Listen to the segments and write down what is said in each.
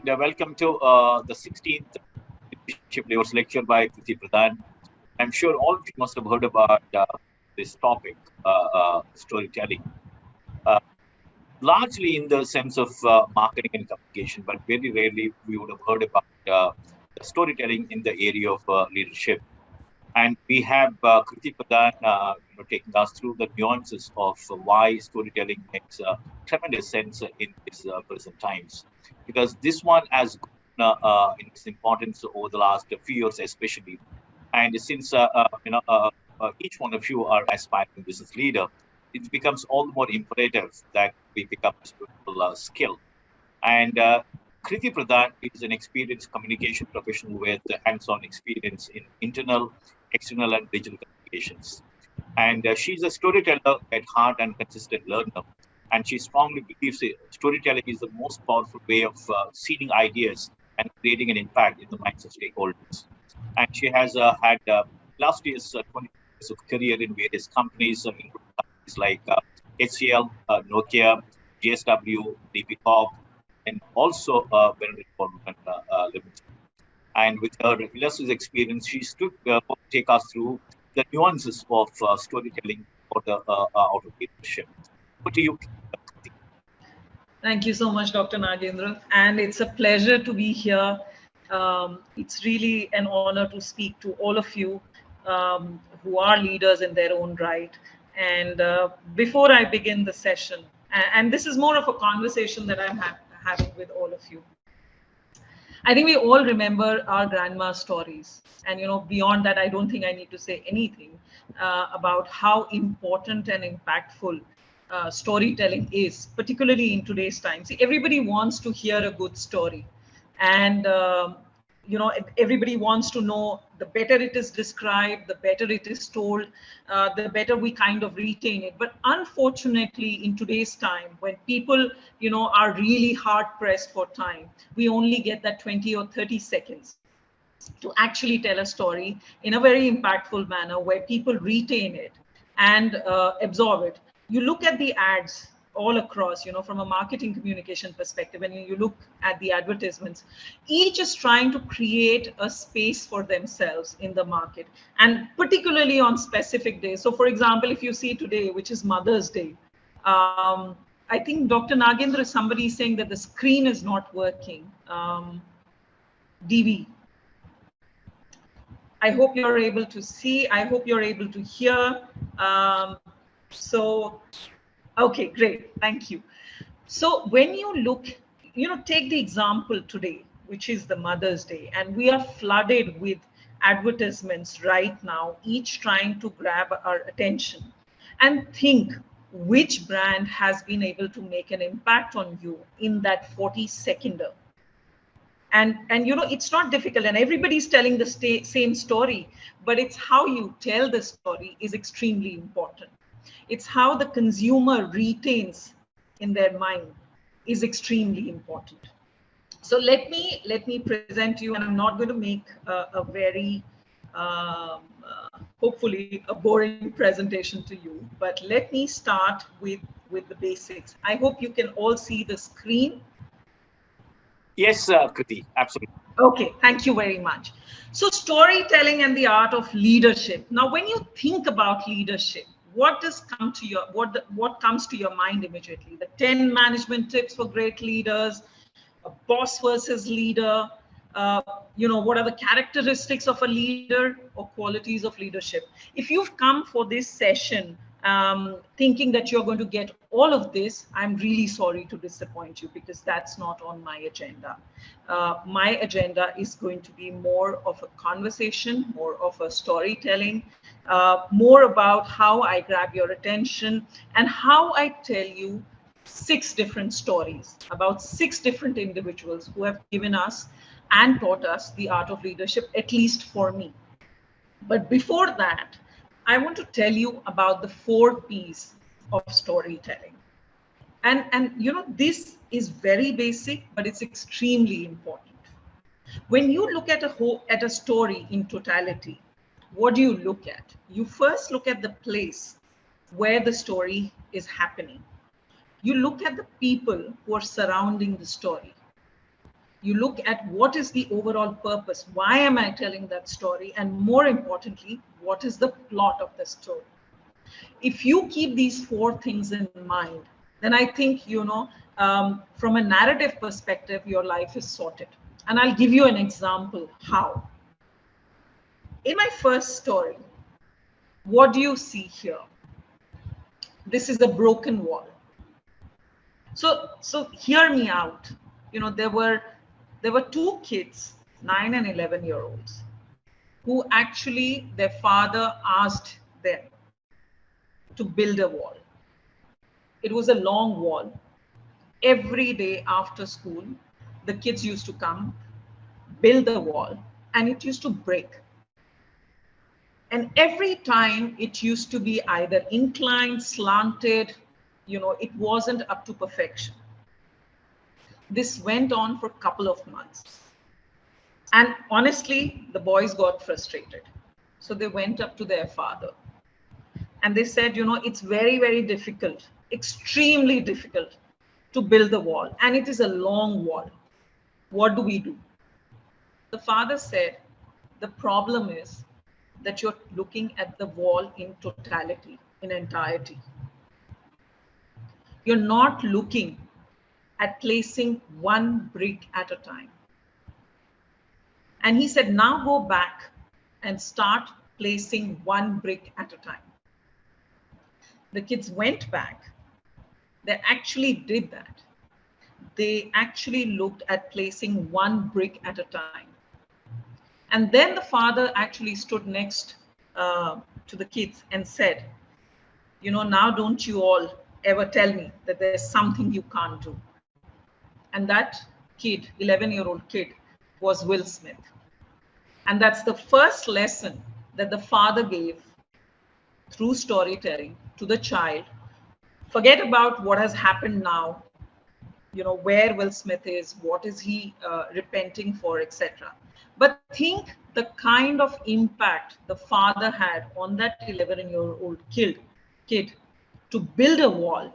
and welcome to the 16th Leadership Layers lecture by Kriti Pradhan. I'm sure all of you must have heard about this topic, storytelling, uh, largely in the sense of marketing and communication, but very rarely we would have heard about storytelling in the area of leadership. And we have Kriti Pradhan, taking us through the nuances of why storytelling makes tremendous sense in these present times. Because this one has grown in its importance over the last few years, especially. And since each one of you are aspiring business leader, it becomes all the more imperative that we pick up this beautiful skill. And Kriti Pradhan is an experienced communication professional with hands-on experience in internal, external, and digital communications. And she's a storyteller at heart and consistent learner. And she strongly believes storytelling is the most powerful way of seeding ideas and creating an impact in the minds of stakeholders. And she has had last year's 20 years of career in various companies, including companies like HCL, Nokia, GSW, DP Corp, and also Benedict Development Limited. And with her illustrious experience, she stood to take us through the nuances of storytelling for the out of leadership. What do you? Thank you so much, Dr. Nagendra. And it's a pleasure to be here. It's really an honor to speak to all of you who are leaders in their own right. And before I begin the session, and this is more of a conversation that I'm having with all of you. I think we all remember our grandma's stories. And, beyond that, I don't think I need to say anything about how important and impactful storytelling is, particularly in today's time. See, everybody wants to hear a good story. And, everybody wants to know the better it is described, the better it is told, the better we kind of retain it. But unfortunately, in today's time, when people, are really hard pressed for time, we only get that 20 or 30 seconds to actually tell a story in a very impactful manner where people retain it and absorb it. You look at the ads all across, from a marketing communication perspective, and you look at the advertisements, each is trying to create a space for themselves in the market, and particularly on specific days. So, for example, if you see today, which is Mother's Day, I think Dr. Nagendra, somebody is saying that the screen is not working. DV. I hope you're able to see. I hope you're able to hear. Okay, great. Thank you. So when you look, take the example today, which is the Mother's Day, and we are flooded with advertisements right now, each trying to grab our attention. And think which brand has been able to make an impact on you in that 40-seconder. And it's not difficult, and everybody's telling the same story, but it's how you tell the story is extremely important. It's how the consumer retains in their mind is extremely important. So let me present you, and I'm not going to make a very hopefully a boring presentation to you, but let me start with the basics. I hope you can all see the screen. Yes, Kriti, absolutely. Okay, thank you very much. So storytelling and the art of leadership. Now, when you think about leadership, what comes to your mind immediately? The 10 management tips for great leaders, a boss versus leader, what are the characteristics of a leader or qualities of leadership? If you've come for this session thinking that you're going to get all of this, I'm really sorry to disappoint you, because that's not on my agenda. My agenda is going to be more of a conversation, more of a storytelling, more about how I grab your attention and how I tell you 6 different stories about 6 different individuals who have given us and taught us the art of leadership, at least for me. But before that, I want to tell you about the 4 P's of storytelling. And this is very basic, but it's extremely important. When you look at a story in totality, what do you look at? You first look at the place where the story is happening. You look at the people who are surrounding the story. You look at what is the overall purpose. Why am I telling that story? And more importantly, what is the plot of the story? If you keep these four things in mind, then I think, from a narrative perspective, your life is sorted. And I'll give you an example how. In my first story, what do you see here? This is a broken wall. So hear me out. There were two kids, 9 and 11-year olds, who actually their father asked them to build a wall. It was a long wall. Every day after school, the kids used to come, build the wall, and it used to break. And every time it used to be either inclined, slanted, it wasn't up to perfection. This went on for a couple of months. And honestly, the boys got frustrated. So they went up to their father and they said, it's very, very difficult, extremely difficult to build the wall. And it is a long wall. What do we do? The father said, the problem is that you're looking at the wall in totality, in entirety. You're not looking at placing one brick at a time. And he said, now go back and start placing one brick at a time. The kids went back. They actually did that. They actually looked at placing one brick at a time. And then the father actually stood next to the kids and said, now don't you all ever tell me that there's something you can't do. And that kid, 11-year-old kid, was Will Smith. And that's the first lesson that the father gave through storytelling to the child. Forget about what has happened now, where Will Smith is, what is he repenting for, etc. But think the kind of impact the father had on that 11-year-old kid to build a wall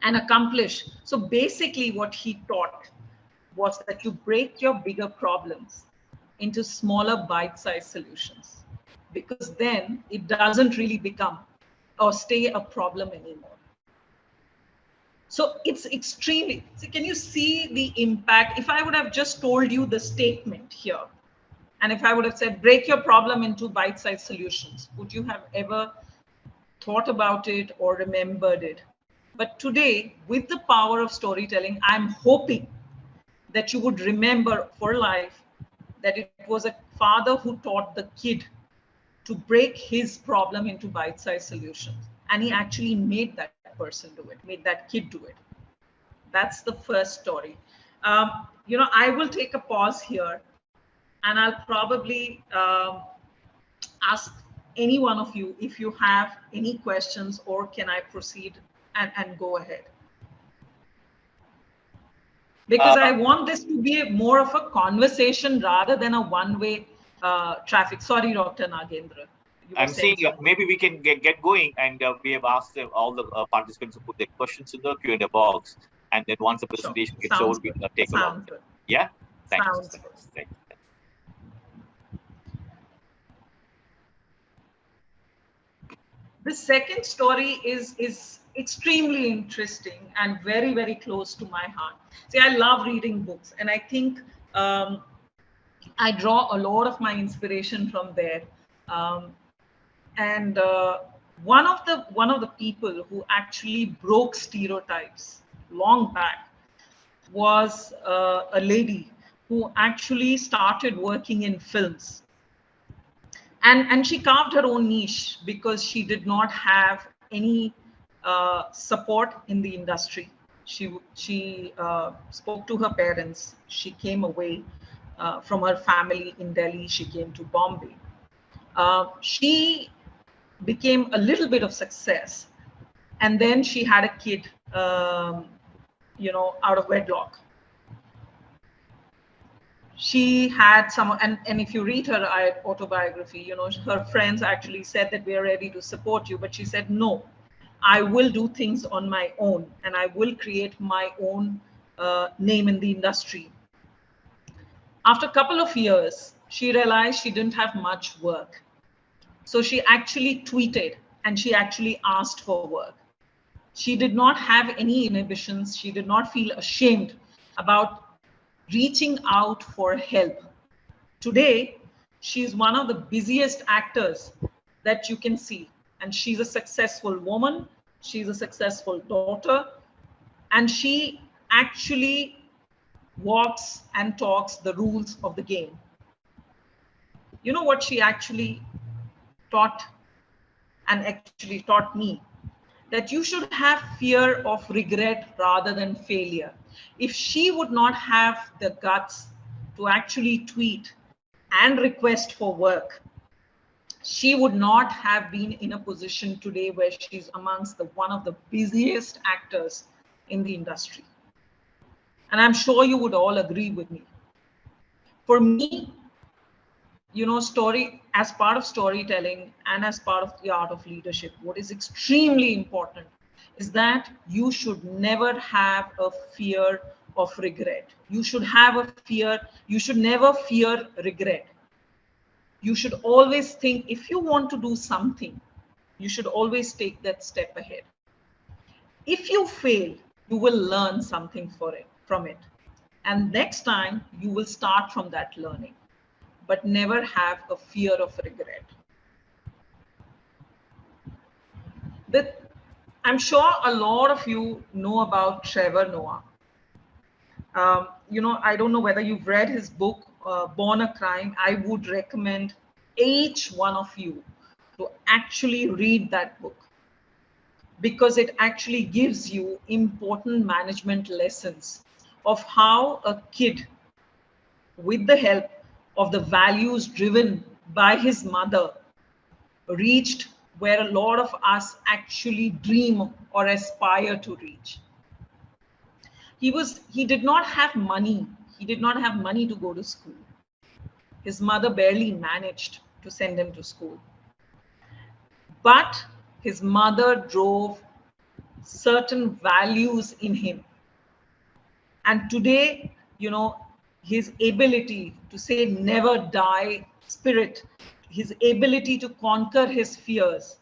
and accomplish. So basically what he taught was that you break your bigger problems into smaller bite-sized solutions, because then it doesn't really become or stay a problem anymore. So it's extremely, so can you see the impact? If I would have just told you the statement here, and if I would have said, break your problem into bite-sized solutions, would you have ever thought about it or remembered it? But today, with the power of storytelling, I'm hoping that you would remember for life that it was a father who taught the kid to break his problem into bite-sized solutions. And he actually made that person do it, made that kid do it. That's the first story. I will take a pause here and I'll probably ask any one of you if you have any questions, or can I proceed and go ahead? Because I want this to be more of a conversation rather than a one-way traffic. Sorry, Dr. Nagendra. I'm saying maybe we can get going, and we have asked all the participants to put their questions in the Q&A box, and then once the presentation gets over, we can take a look. Yeah, thanks. The second story is extremely interesting and very, very close to my heart. See, I love reading books, and I think I draw a lot of my inspiration from there. And one of the people who actually broke stereotypes long back was a lady who actually started working in films. And she carved her own niche because she did not have any support in the industry. She spoke to her parents. She came away from her family in Delhi. She came to Bombay. She became a little bit of success, and then she had a kid, out of wedlock. She had some, and if you read her autobiography, her friends actually said that we are ready to support you, but she said, no, I will do things on my own, and I will create my own name in the industry. After a couple of years, she realized she didn't have much work. So she actually tweeted and she actually asked for work. She did not have any inhibitions. She did not feel ashamed about reaching out for help. Today, she's one of the busiest actors that you can see. And she's a successful woman, she's a successful daughter, and she actually walks and talks the rules of the game. You know what she actually taught and actually taught me? That you should have fear of regret rather than failure. If she would not have the guts to actually tweet and request for work, she would not have been in a position today where she's amongst the one of the busiest actors in the industry. And I'm sure you would all agree with me. For me, story as part of storytelling and as part of the art of leadership, what is extremely important is that you should never have a fear of regret. You should have a fear, you should never fear regret. You should always think if you want to do something, you should always take that step ahead. If you fail, you will learn something from it. And next time you will start from that learning, but never have a fear of regret. That I'm sure a lot of you know about Trevor Noah. I don't know whether you've read his book, Born a Crime. I would recommend each one of you to actually read that book because it actually gives you important management lessons of how a kid, with the help of the values driven by his mother, reached where a lot of us actually dream or aspire to reach. He did not have money. He did not have money to go to school. His mother barely managed to send him to school. But his mother drove certain values in him. And today, his ability to say never die spirit, his ability to conquer his fears,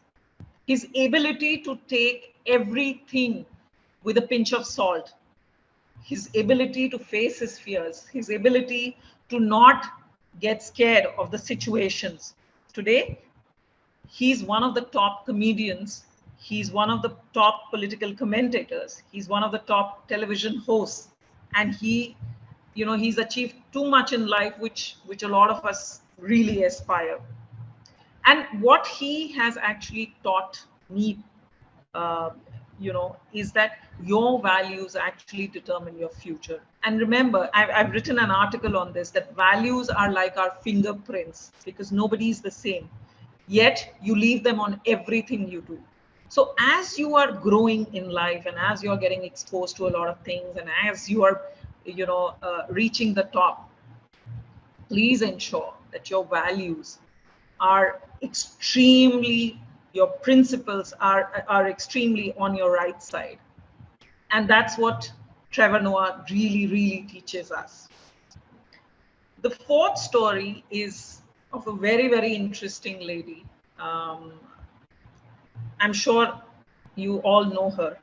his ability to take everything with a pinch of salt, his ability to face his fears, his ability to not get scared of the situations. Today, he's one of the top comedians. He's one of the top political commentators. He's one of the top television hosts. And he's achieved too much in life, which a lot of us really aspire. And what he has actually taught me, uh, is that your values actually determine your future. And remember, I've written an article on this, that values are like our fingerprints because nobody's the same. Yet you leave them on everything you do. So as you are growing in life and as you're getting exposed to a lot of things and as you are, reaching the top, please ensure that your values are extremely, your principles are extremely on your right side. And that's what Trevor Noah really, really teaches us. The fourth story is of a very, very interesting lady. I'm sure you all know her.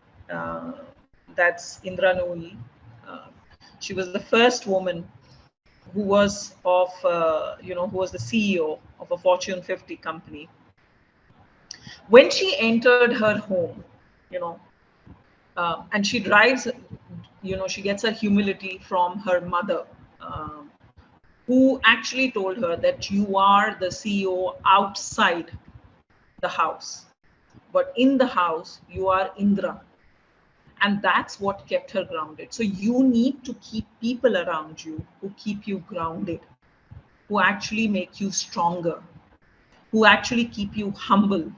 That's Indra Nooyi. Uh, she was the first woman who was who was the CEO of a Fortune 50 company. When she entered her home, and she drives, she gets her humility from her mother, who actually told her that you are the CEO outside the house, but in the house, you are Indra. And that's what kept her grounded. So you need to keep people around you who keep you grounded, who actually make you stronger, who actually keep you humble.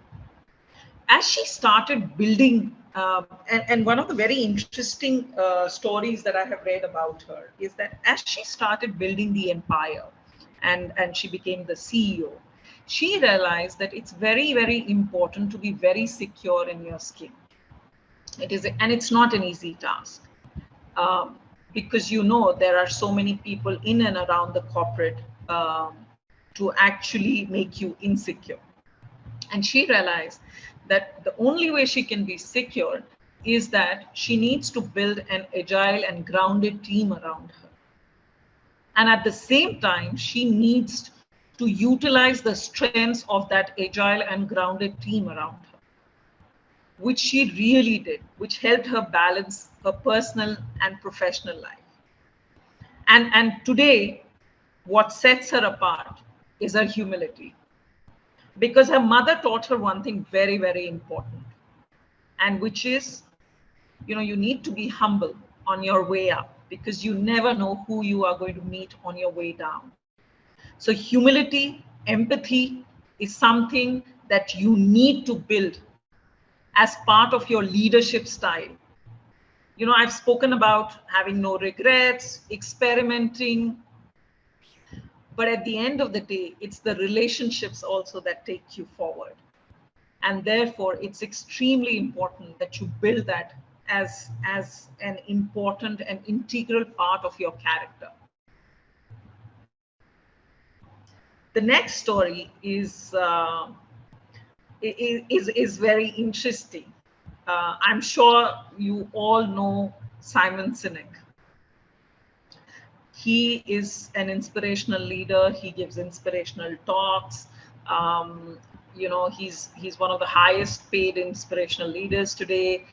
As she started building, and one of the very interesting stories that I have read about her is that as she started building the empire and she became the CEO, she realized that it's very, very important to be very secure in your skin. It is, and it's not an easy task. Um, because you know there are so many people in and around the corporate to actually make you insecure. And she realized that the only way she can be secure is that she needs to build an agile and grounded team around her. And at the same time, she needs to utilize the strengths of that agile and grounded team around her, which she really did, which helped her balance her personal and professional life. And today, what sets her apart is her humility. Because her mother taught her one thing very, very important, and which is, you need to be humble on your way up, because you never know who you are going to meet on your way down. So humility, empathy is something that you need to build as part of your leadership style. I've spoken about having no regrets, experimenting, but at the end of the day, it's the relationships also that take you forward. And therefore, it's extremely important that you build that as an important and integral part of your character. The next story is very interesting. I'm sure you all know Simon Sinek. He is an inspirational leader. He gives inspirational talks. Um, he's one of the highest paid inspirational leaders today.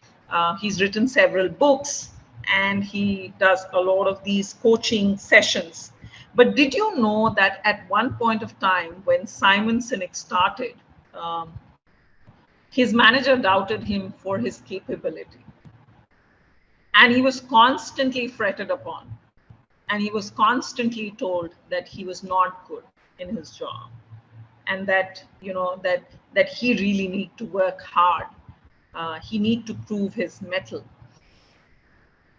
He's written several books, and he does a lot of these coaching sessions. But did you know that at one point of time, when Simon Sinek started, um, his manager doubted him for his capability, and he was constantly fretted upon, and he was constantly told that he was not good in his job, and that he really need to work hard. He need to prove his mettle.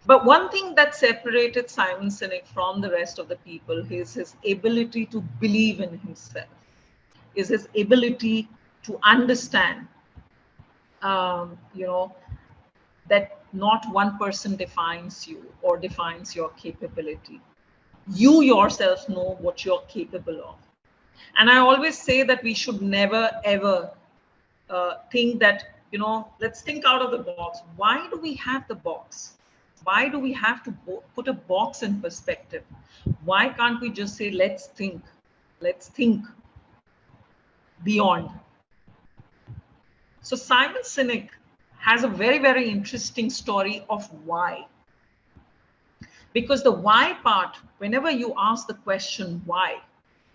But one thing that separated Simon Sinek from the rest of the people is his ability to believe in himself, is his ability to understand, um, you know, that not one person defines you or defines your capability. You yourself know what you're capable of. And I always say that we should never ever think that, let's think out of the box. Why do we have the box? Why do we have to put a box in perspective? Why can't we just say, let's think beyond? So Simon Sinek has a very, very interesting story of why. Because the why part, whenever you ask the question why,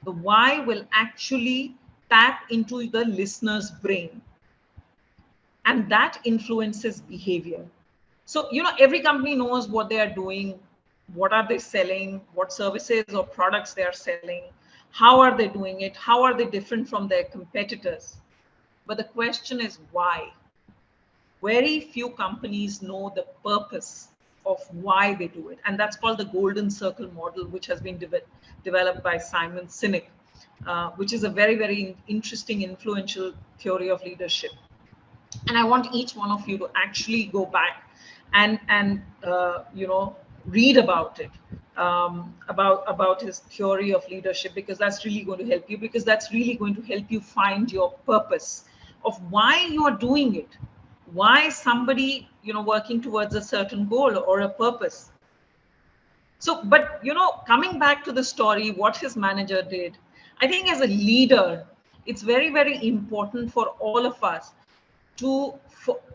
the why will actually tap into the listener's brain, and that influences behavior. So, every company knows what they are doing, what are they selling, what services or products they are selling, how are they doing it, how are they different from their competitors. But the question is why. Very few companies know the purpose of why they do it. And that's called the golden circle model, which has been developed by Simon Sinek, which is a very, very interesting, influential theory of leadership. And I want each one of you to actually go back and read about it, about his theory of leadership, because that's really going to help you, because that's really going to help you find your purpose of why you are doing it, why somebody working towards a certain goal or a purpose. So, but coming back to the story, what his manager did, I think as a leader, it's very, very important for all of us to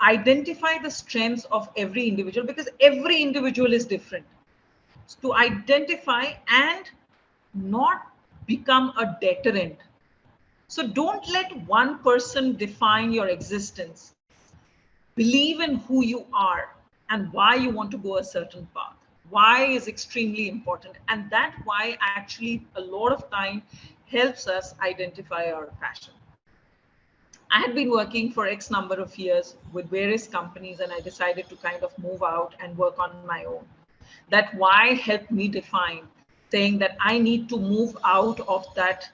identify the strengths of every individual, because every individual is different. To identify and not become a deterrent. So don't let one person define your existence. Believe in who you are and why you want to go a certain path. Why is extremely important, and that why actually a lot of time helps us identify our passion. I had been working for X number of years with various companies, and I decided to kind of move out and work on my own. That why helped me define, saying that I need to move out of that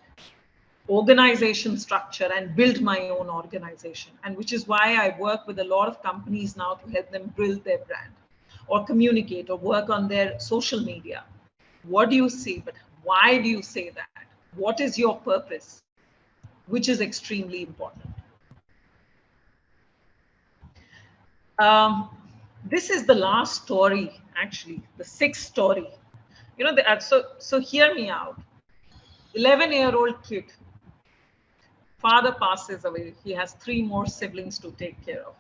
organization structure and build my own organization. And which is why I work with a lot of companies now to help them build their brand. or communicate or work on their social media. What do you say? But why do you say that? What is your purpose? Which is extremely important. Um, this is the last story, actually, the sixth story. So hear me out. 11-year-old kid, father passes away. He has 3 more siblings to take care of.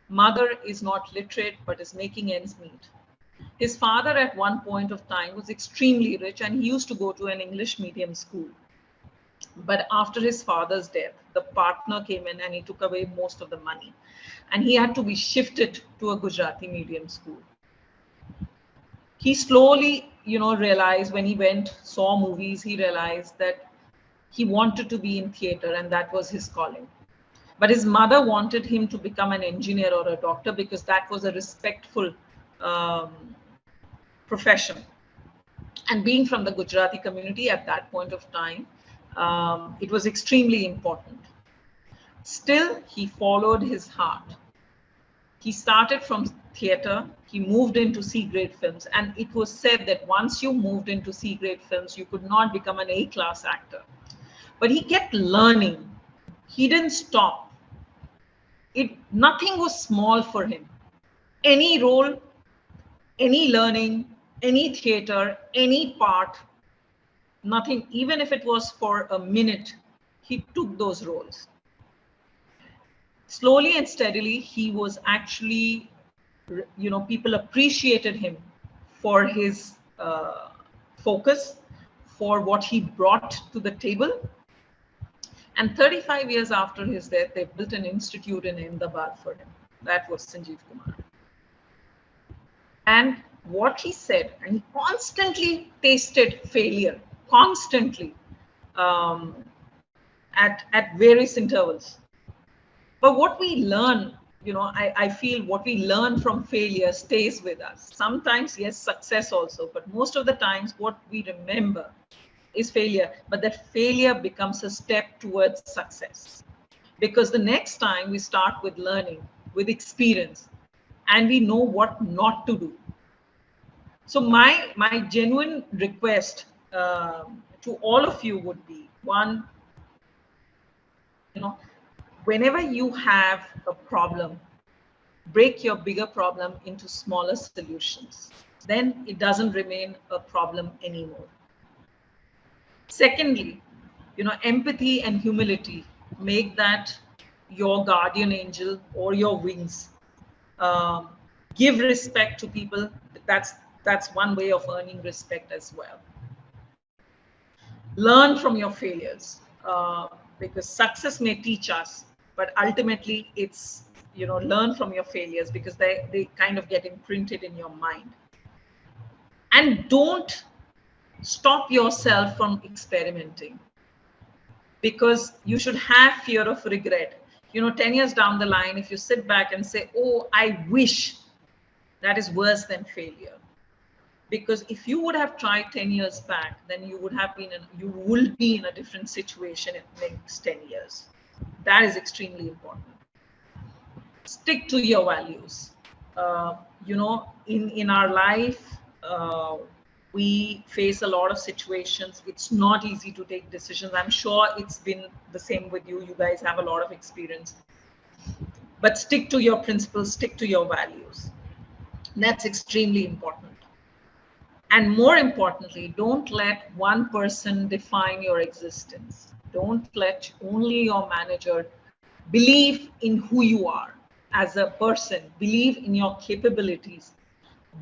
Mother is not literate but is making ends meet. His father, at one point of time, was extremely rich and he used to go to an English medium school. But after his father's death, the partner came in and he took away most of the money. And he had to be shifted to a Gujarati medium school. He slowly, realized when he saw movies, he realized that he wanted to be in theater and that was his calling. But his mother wanted him to become an engineer or a doctor because that was a respectful um, profession. And being from the Gujarati community at that point of time, it was extremely important. Still, he followed his heart. He started from theater, he moved into C-grade films, and it was said that once you moved into C-grade films, you could not become an A-class actor. But he kept learning. He didn't stop. Nothing was small for him. Any role, any learning, any theater, any part, nothing, even if it was for a minute, he took those roles. Slowly and steadily, he was actually, people appreciated him for his focus, for what he brought to the table. And 35 years after his death, they built an institute in Ahmedabad for him. That was Sanjeev Kumar. And what he said, and he constantly tasted failure, constantly, um, at various intervals. But what we learn, I feel what we learn from failure stays with us. Sometimes, yes, success also, but most of the times what we remember is failure. But that failure becomes a step towards success. Because the next time we start with learning, with experience, and we know what not to do. So my genuine request to all of you would be, one, whenever you have a problem, break your bigger problem into smaller solutions. Then it doesn't remain a problem anymore. Secondly, empathy and humility, make that your guardian angel or your wings. Um, give respect to people. That's one way of earning respect as well. Learn from your failures, because success may teach us, but ultimately it's, learn from your failures because they kind of get imprinted in your mind. And don't stop yourself from experimenting, because you should have fear of regret. 10 years down the line, if you sit back and say, oh, I wish, that is worse than failure. Because if you would have tried 10 years back, then you will be in a different situation in the next 10 years. That is extremely important. Stick to your values. In our life, we face a lot of situations. It's not easy to take decisions. I'm sure it's been the same with you. You guys have a lot of experience. But stick to your principles, stick to your values. That's extremely important. And more importantly, don't let one person define your existence. Don't let only your manager believe in who you are as a person, believe in your capabilities.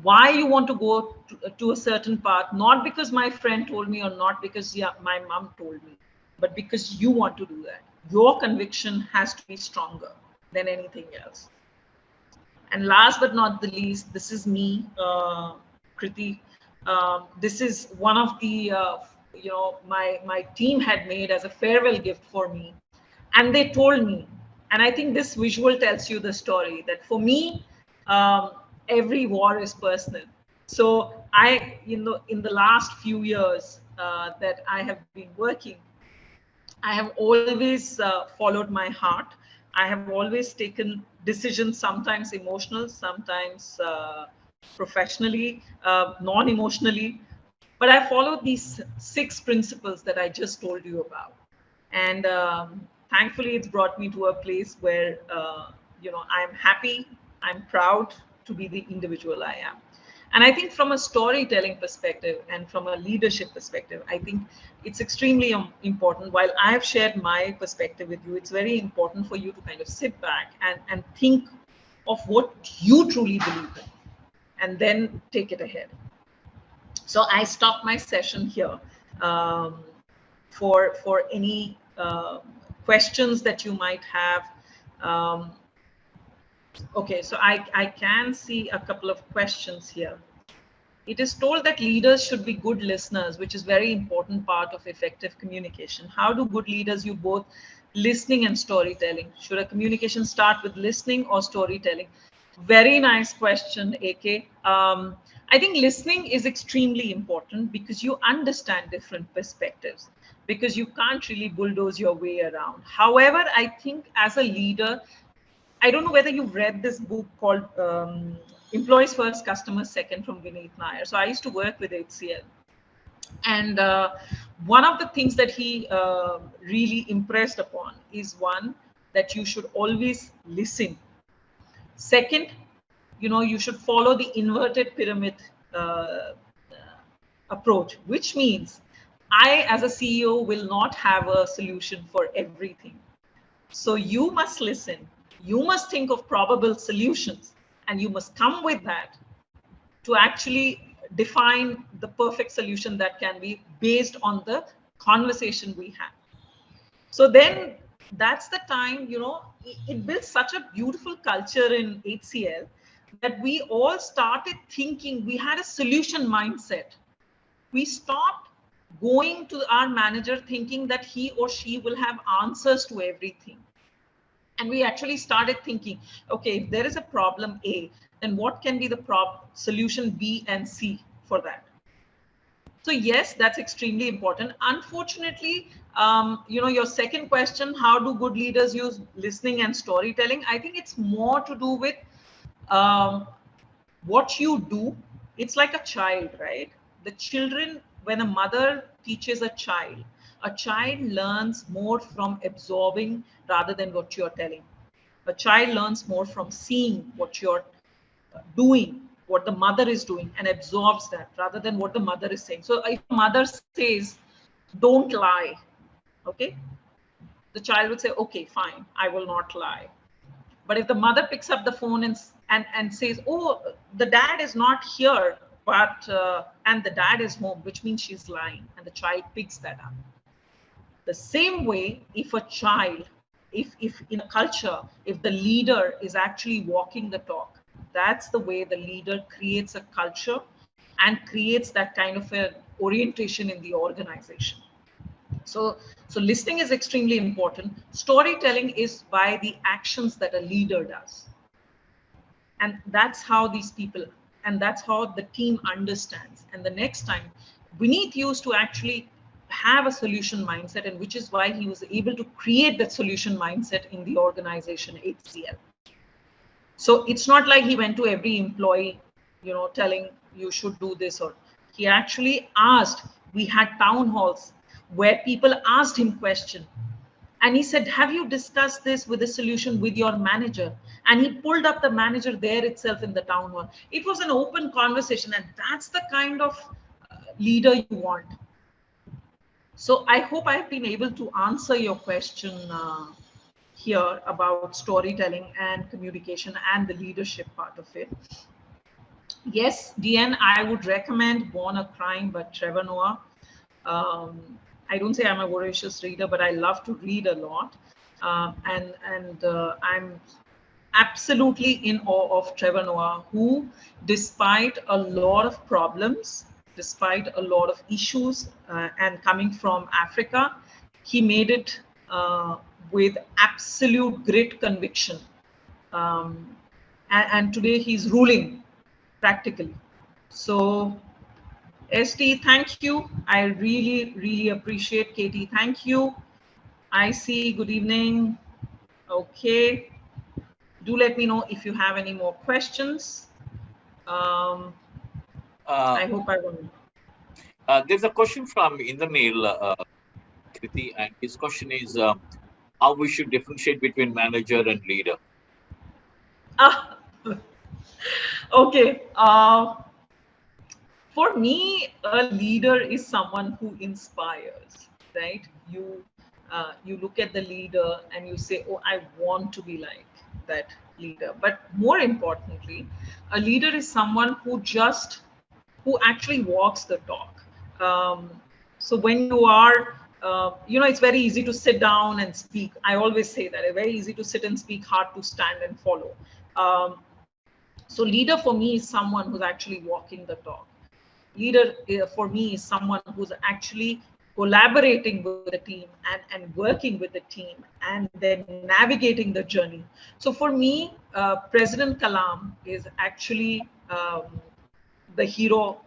Why you want to go to a certain path, not because my friend told me or not because my mom told me, but because you want to do that. Your conviction has to be stronger than anything else. And last but not the least, this is me, Kriti. This is one of the, my team had made as a farewell gift for me. And they told me, and I think this visual tells you the story, that for me, every war is personal. So in the last few years that I have been working, I have always followed my heart. I have always taken decisions, sometimes emotional, sometimes professionally, non-emotionally. But I followed these 6 principles that I just told you about. And thankfully, it's brought me to a place where, I'm happy, I'm proud to be the individual I am. And I think from a storytelling perspective and from a leadership perspective, I think it's extremely important. While I have shared my perspective with you, it's very important for you to kind of sit back and think of what you truly believe in and then take it ahead. So I stop my session here um, for any questions that you might have. Um, okay, so I can see a couple of questions here. It is told that leaders should be good listeners, which is very important part of effective communication. How do good leaders use both listening and storytelling? Should a communication start with listening or storytelling? Very nice question, AK. I think listening is extremely important because you understand different perspectives, because you can't really bulldoze your way around. However, I think as a leader, I don't know whether you've read this book called Employees First, Customers Second from Vineet Nair. So I used to work with HCL. And one of the things that he really impressed upon is one, that you should always listen. Second, you should follow the inverted pyramid uh, approach, which means I, as a CEO, will not have a solution for everything. So you must listen. You must think of probable solutions, and you must come with that to actually define the perfect solution that can be based on the conversation we have. So then that's the time, it builds such a beautiful culture in HCL that we all started thinking, we had a solution mindset. We stopped going to our manager thinking that he or she will have answers to everything. And we actually started thinking, okay, if there is a problem A, then what can be the solution B and C for that? So yes, that's extremely important. Unfortunately, your second question, how do good leaders use listening and storytelling? I think it's more to do with um, what you do. It's like a child, right? The children, when a mother teaches a child learns more from absorbing rather than what you're telling. A child learns more from seeing what you're doing, what the mother is doing, and absorbs that rather than what the mother is saying. So if a mother says, don't lie, okay, the child would say, okay, fine, I will not lie. But if the mother picks up the phone and says, oh, the dad is not here, but and the dad is home, which means she's lying, and the child picks that up. The same way, if a child, if in a culture, if the leader is actually walking the talk, that's the way the leader creates a culture and creates that kind of an orientation in the organization. So listening is extremely important. Storytelling is by the actions that a leader does. And that's how these people, and that's how the team understands. And the next time, Vineet used to actually have a solution mindset, and which is why he was able to create that solution mindset in the organization HCL. So it's not like he went to every employee, telling you should do this, or he actually asked. We had town halls where people asked him questions, and he said, have you discussed this with a solution with your manager? And he pulled up the manager there itself in the town hall. It was an open conversation, and that's the kind of leader you want. So I hope I've been able to answer your question here about storytelling and communication and the leadership part of it. Yes, DN, I would recommend Born a Crime by Trevor Noah. I don't say I'm a voracious reader, but I love to read a lot. And I'm absolutely in awe of Trevor Noah, who, despite a lot of problems, despite a lot of issues, and coming from Africa, he made it with absolute great conviction. And today he's ruling practically. So ST, thank you. I really, really appreciate. Katie, thank you. I see, good evening. Okay. Do let me know if you have any more questions. Um, Uh, I hope I won't. there's a question from Indramail, Kriti, and his question is how we should differentiate between manager and leader. Ah, okay. For me, a leader is someone who inspires, right? You look at the leader and you say, "Oh, I want to be like that leader." But more importantly, a leader is someone who actually walks the talk. Um, so when you are, it's very easy to sit down and speak. I always say that it's very easy to sit and speak, hard to stand and follow. Um, so leader for me is someone who's actually walking the talk. Leader for me is someone who's actually collaborating with the team and working with the team and then navigating the journey. So for me, President Kalam is actually the hero,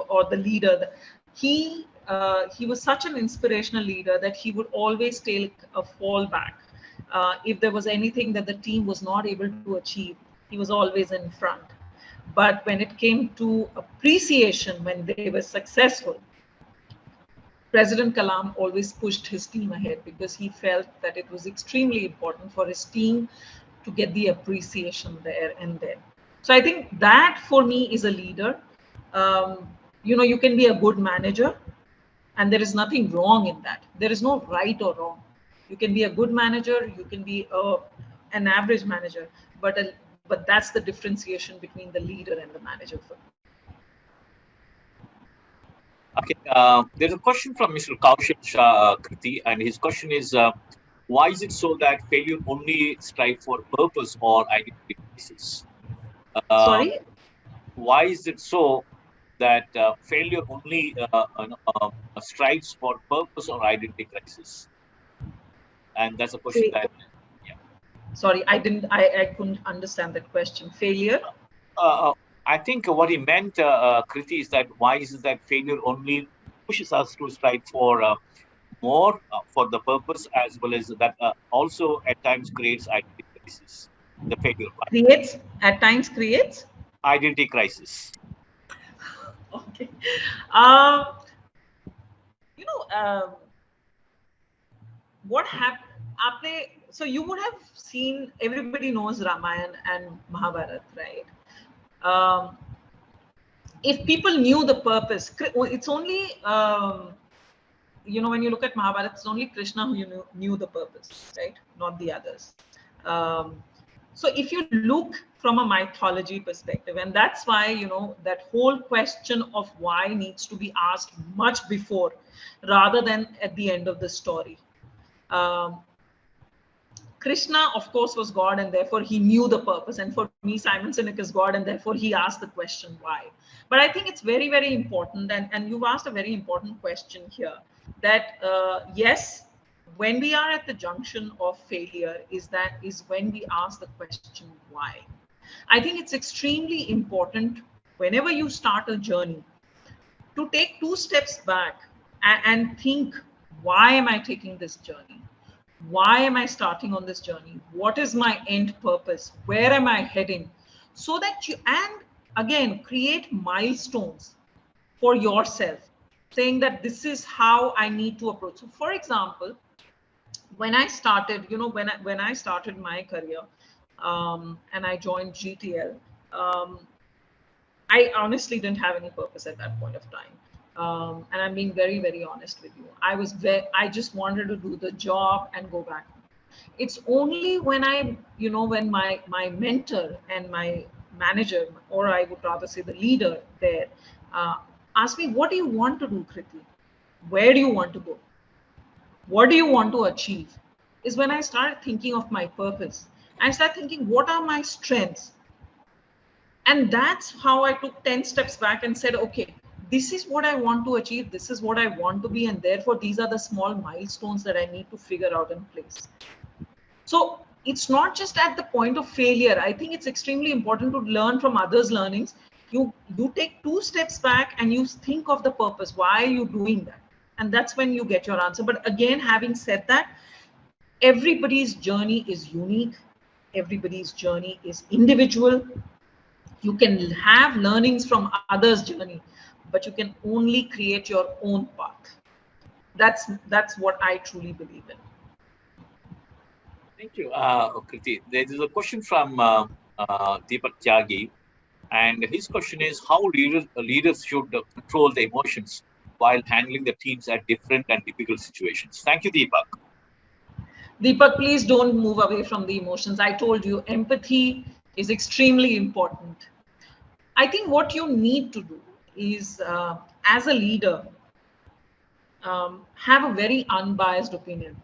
or the leader. He was such an inspirational leader that he would always take a fallback. If there was anything that the team was not able to achieve, he was always in front. But when it came to appreciation, when they were successful, President Kalam always pushed his team ahead because he felt that it was extremely important for his team to get the appreciation there and then. So I think that for me is a leader. You can be a good manager, and there is nothing wrong in that. There is no right or wrong. You can be a good manager, you can be an average manager, but that's the differentiation between the leader and the manager for me. Okay, there's a question from Mr. Kaushik Shah, Kriti, and his question is why is it so that failure only strive for purpose or identity crisis? Um, Sorry. why is it so that failure only strives for purpose or identity crisis? And that's a question that, yeah. Sorry, I couldn't understand that question. Failure. Uh, I think what he meant, Kriti, is that why is it that failure only pushes us to strive for more for the purpose as well as that also at times creates identity crisis, the failure part. Creates, at times creates. Identity crisis. Okay. Um, you know, what happened? So you would have seen. Everybody knows Ramayana and Mahabharata, right? Um, if people knew the purpose, it's only when you look at Mahabharata, it's only Krishna who knew the purpose, right? Not the others. Um, so if you look from a mythology perspective, and that's why that whole question of why needs to be asked much before, rather than at the end of the story. Um, Krishna, of course, was God, and therefore he knew the purpose. And for me, Simon Sinek is God, and therefore he asked the question why. But I think it's very, very important, and you've asked a very important question here. That yes, when we are at the junction of failure, is when we ask the question why. I think it's extremely important whenever you start a journey to take two steps back and think, why am I taking this journey? Why am I starting on this journey? What is my end purpose? Where am I heading? So that and again, create milestones for yourself, saying that this is how I need to approach. So, for example, when I started, when I started my career, and I joined GTL, I honestly didn't have any purpose at that point of time. And I'm being very, very honest with you. I just wanted to do the job and go back home. It's only when my mentor and my manager, or I would rather say the leader there, uh, asked me, "What do you want to do, Kriti? Where do you want to go? What do you want to achieve?" Is when I started thinking of my purpose. I started thinking, what are my strengths? And that's how I took 10 steps back and said, okay, this is what I want to achieve, this is what I want to be, and therefore these are the small milestones that I need to figure out in place. So it's not just at the point of failure. I think it's extremely important to learn from others' learnings. You take two steps back and you think of the purpose. Why are you doing that? And that's when you get your answer. But again, having said that, everybody's journey is unique, everybody's journey is individual. You can have learnings from others' journey, but you can only create your own path. That's what I truly believe in. Thank you, Kriti. There is a question from Deepak Tyagi, and his question is how leaders should control the emotions while handling the teams at different and difficult situations. Thank you, Deepak. Deepak, please don't move away from the emotions. I told you, empathy is extremely important. I think what you need to do is, as a leader, have a very unbiased opinion.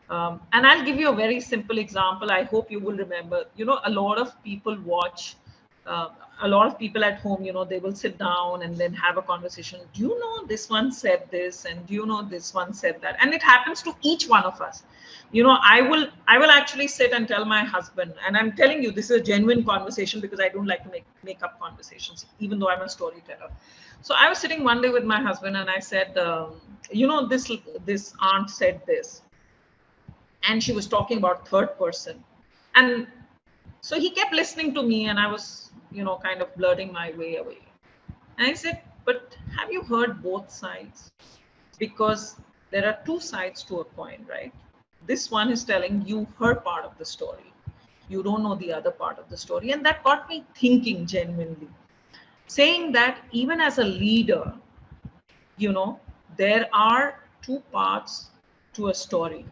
And I'll give you a very simple example. I hope you will remember. A lot of people watch, uh, a lot of people at home, they will sit down and then have a conversation. Do you know this one said this? And do you know this one said that? And it happens to each one of us. I will actually sit and tell my husband, and I'm telling you, this is a genuine conversation because I don't like to make up conversations, even though I'm a storyteller. So I was sitting one day with my husband and I said, this aunt said this, and she was talking about third person. And so he kept listening to me, and I was, kind of blurting my way away. And I said, but have you heard both sides? Because there are two sides to a coin, right? This one is telling you her part of the story. You don't know the other part of the story. And that got me thinking genuinely, saying that even as a leader, you know, there are two parts to a story.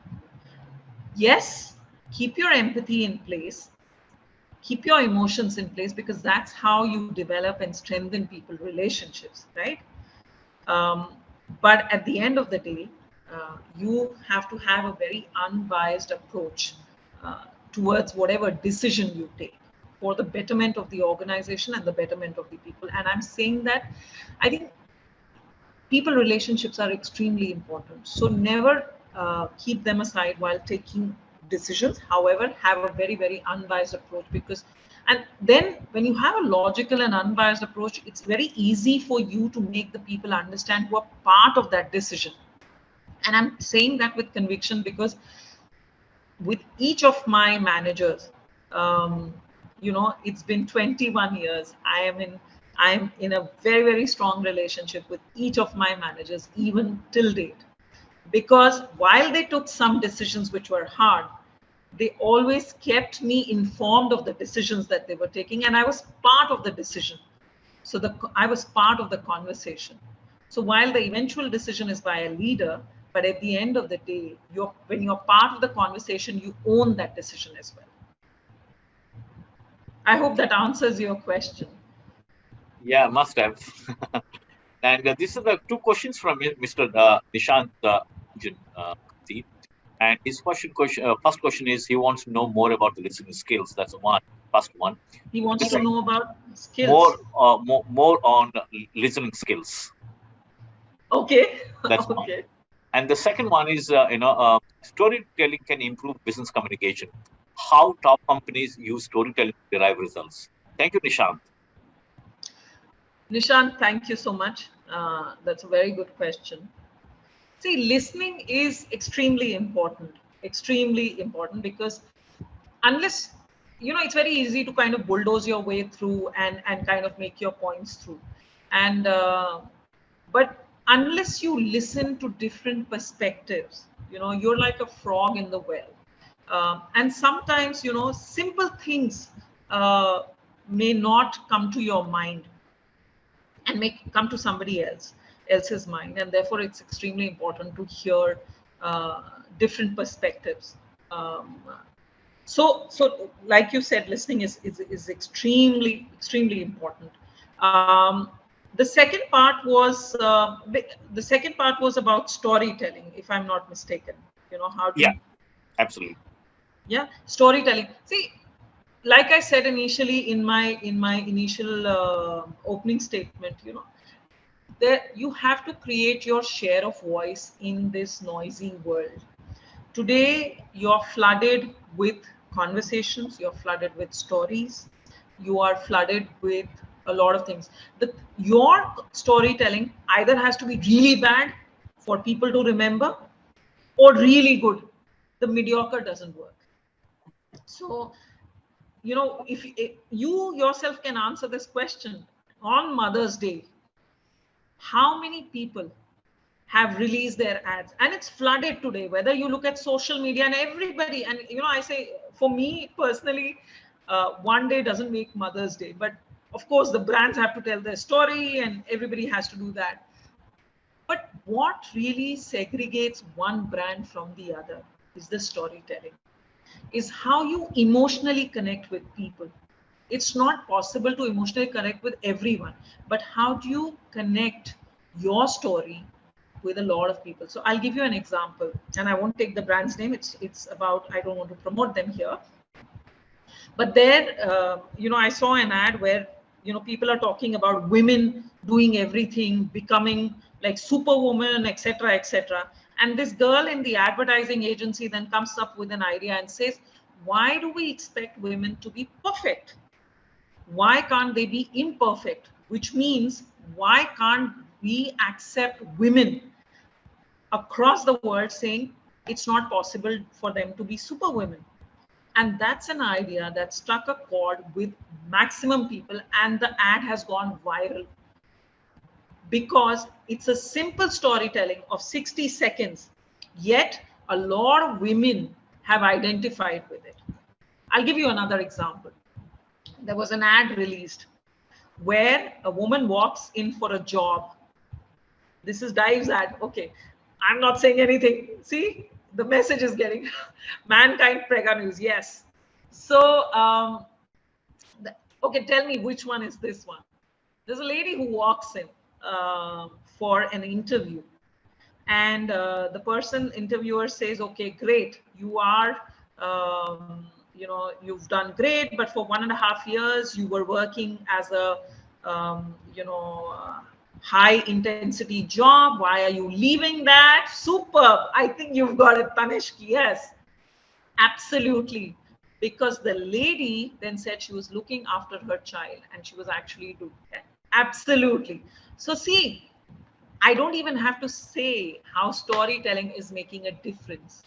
Yes, keep your empathy in place, keep your emotions in place, because that's how you develop and strengthen people relationships, right? um, but at the end of the day, you have to have a very unbiased approach towards whatever decision you take for the betterment of the organization and the betterment of the people. And I'm saying that I think people relationships are extremely important, so never keep them aside while taking decisions. However, have a very, very unbiased approach, because and then when you have a logical and unbiased approach, it's very easy for you to make the people understand who are part of that decision. And I'm saying that with conviction, because with each of my managers, it's been 21 years. I'm in a very, very strong relationship with each of my managers, even till date. Because while they took some decisions which were hard, they always kept me informed of the decisions that they were taking, and I was part of the decision. So I was part of the conversation. So while the eventual decision is by a leader, but at the end of the day, when you're part of the conversation, you own that decision as well. I hope that answers your question. Yeah, must have. And this is the two questions from Mr. Nishant Ranjan, Kriti. And his first question is he wants to know more about the listening skills. That's the first one. He And the wants to second, know about skills. more on listening skills. Okay. That's one. Okay. And the second one is, storytelling can improve business communication. How top companies use storytelling to derive results. Thank you, Nishant. Nishant, thank you so much. That's a very good question. See, listening is extremely important, because unless, it's very easy to kind of bulldoze your way through and kind of make your points through. And, but unless you listen to different perspectives, you're like a frog in the well. And sometimes, simple things uh, may not come to your mind and make come to somebody else's mind, and therefore it's extremely important to hear different perspectives. um, so like you said, listening is extremely important. um, the second part was about storytelling, if I'm not mistaken. How do Yeah, you, absolutely. yeah, storytelling. See, like I said initially in my initial opening statement, that you have to create your share of voice in this noisy world. Today, you're flooded with conversations, you're flooded with stories, you are flooded with a lot of things. Your storytelling either has to be really bad for people to remember, or really good. The mediocre doesn't work. So if you yourself can answer this question, on Mother's Day, how many people have released their ads? And it's flooded today, whether you look at social media and everybody. And I say, for me personally, one day doesn't make Mother's Day, but of course the brands have to tell their story and everybody has to do that. But what really segregates one brand from the other is the storytelling, is how you emotionally connect with people. It's not possible to emotionally connect with everyone, but how do you connect your story with a lot of people? So I'll give you an example, and I won't take the brand's name. It's about, I don't want to promote them here, but there, I saw an ad where people are talking about women doing everything, becoming like superwoman, etc., etc. And this girl in the advertising agency then comes up with an idea and says, why do we expect women to be perfect? Why can't they be imperfect? Which means, why can't we accept women across the world saying it's not possible for them to be superwomen? And that's an idea that struck a chord with maximum people, and the ad has gone viral because it's a simple storytelling of 60 seconds, yet a lot of women have identified with it. I'll give you another example. There was an ad released where a woman walks in for a job. This is Dive's ad. Okay, I'm not saying anything. See, the message is getting mankind prega news. Yes. So, okay, tell me which one is this one. There's a lady who walks in for an interview, and the interviewer says, okay, great, you are you've done great, but for 1.5 years you were working as a high intensity job. Why are you leaving that? Superb. I think you've got it, Tanishki. Yes, absolutely. Because the lady then said she was looking after her child and she was actually doing that. Absolutely. So see, I don't even have to say how storytelling is making a difference.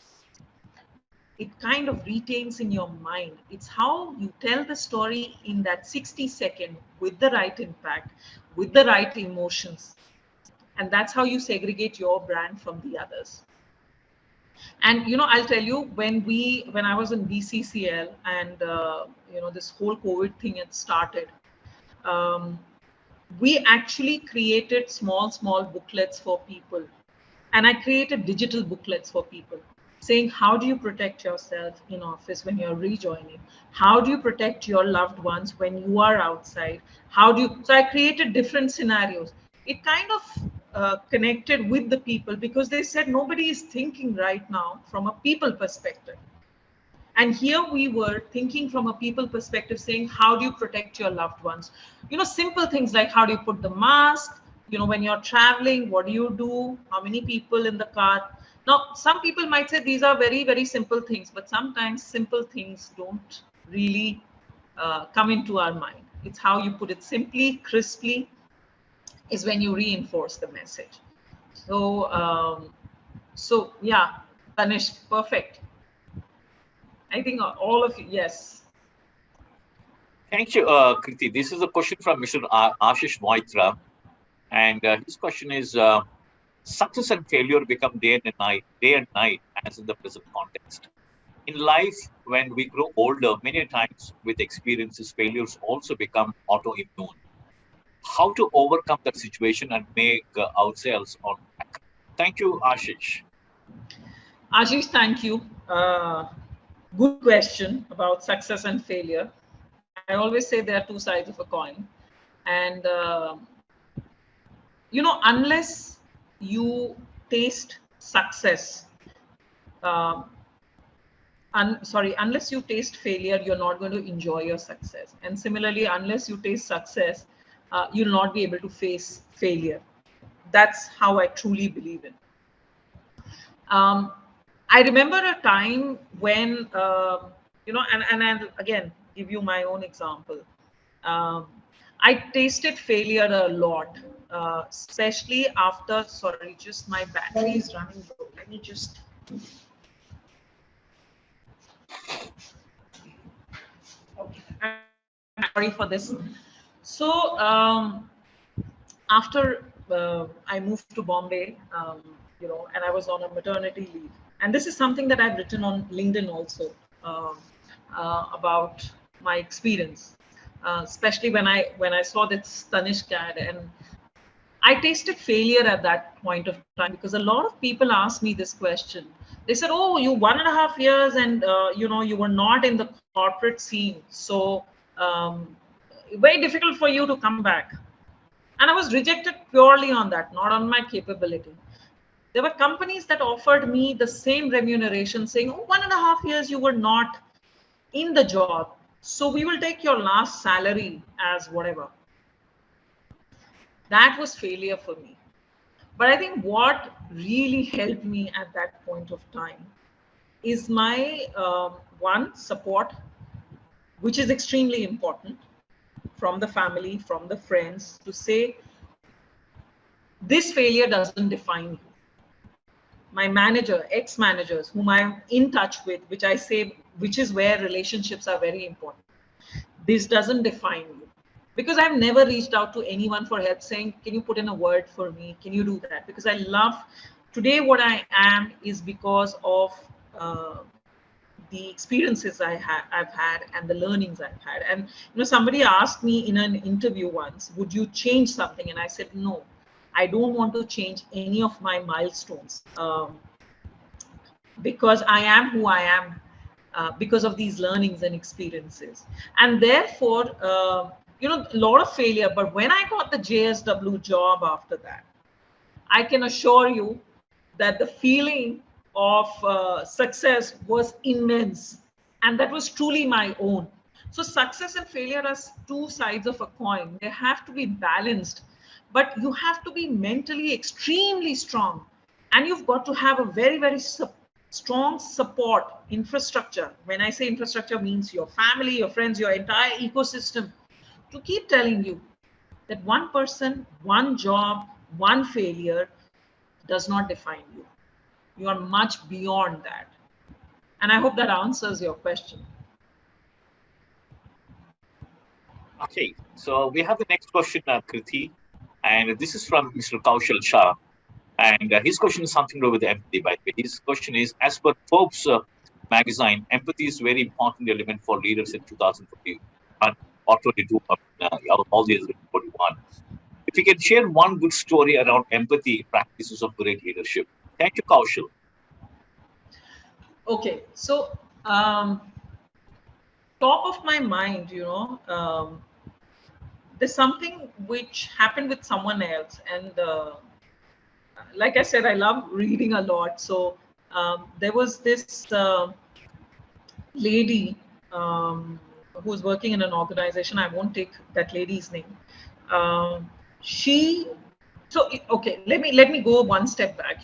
It kind of retains in your mind. It's how you tell the story in that 60 second with the right impact, with the right emotions. And that's how you segregate your brand from the others. And I'll tell you, when I was in BCCL and this whole COVID thing had started, um, we actually created small booklets for people, and I created digital booklets for people saying, how do you protect yourself in office when you're rejoining? How do you protect your loved ones when you are outside? So I created different scenarios. It kind of connected with the people because they said nobody is thinking right now from a people perspective. And here we were thinking from a people perspective, saying, how do you protect your loved ones? Simple things like, how do you put the mask? When you're traveling, what do you do? How many people in the car? Now, some people might say these are very, very simple things, but sometimes simple things don't really come into our mind. It's how you put it simply, crisply, is when you reinforce the message. So yeah, Tanish, perfect. I think all of you, yes. Thank you, Kriti. This is a question from Mr. Ashish Moitra. And his question is, success and failure become day and night, as in the present context. In life, when we grow older, many times with experiences, failures also become autoimmune. How to overcome that situation and make ourselves on track? Thank you, Ashish. Ashish, thank you. Good question about success and failure. I always say there are two sides of a coin. And, unless you taste success, uh, unless you taste failure, you're not going to enjoy your success. And similarly, unless you taste success, you'll not be able to face failure. That's how I truly believe in. Um, I remember a time when, and I'll again give you my own example. Um, I tasted failure a lot, especially after, sorry, just my battery is running low. Let me just. Okay. sorry for this. So after I moved to Bombay, and I was on a maternity leave, and this is something that I've written on LinkedIn also, about my experience, especially when I saw this Tanishq ad, and I tasted failure at that point of time, because a lot of people asked me this question. They said, "Oh, you 1.5 years, and you were not in the corporate scene, so very difficult for you to come back." And I was rejected purely on that, not on my capability. There were companies that offered me the same remuneration, saying, "Oh, 1.5 years you were not in the job, so we will take your last salary as whatever." That was failure for me. But I think what really helped me at that point of time is my one support, which is extremely important, from the family, from the friends, to say this failure doesn't define you. My manager, ex-managers whom I'm in touch with, which I say, which is where relationships are very important. This doesn't define you. Because I've never reached out to anyone for help saying, "Can you put in a word for me? Can you do that?" Because I love, today what I am is because of uh, the experiences I've had and the learnings I've had. And somebody asked me in an interview once, "Would you change something?" And I said, "No, I don't want to change any of my milestones, because I am who I am, because of these learnings and experiences." And therefore, a lot of failure. But when I got the JSW job after that, I can assure you that the feeling of success was immense, and that was truly my own. So success and failure are two sides of a coin. They have to be balanced, but you have to be mentally extremely strong, and you've got to have a very, very strong support infrastructure. When I say infrastructure, means your family, your friends, your entire ecosystem, to keep telling you that one person, one job, one failure does not define you. You are much beyond that. And I hope that answers your question. Okay, so we have the next question, Kriti, and this is from Mr. Kaushal Shah. And his question is something to do with empathy, by the way. His question is, as per Forbes magazine, empathy is a very important element for leaders in 2021 or 22, all the years 41. If you can share one good story around empathy practices of great leadership. Thank you, Kaushal. Okay, so top of my mind, there's something which happened with someone else, and like I said, I love reading a lot. So there was this lady who was working in an organization. I won't take that lady's name. She so okay. Let me go one step back.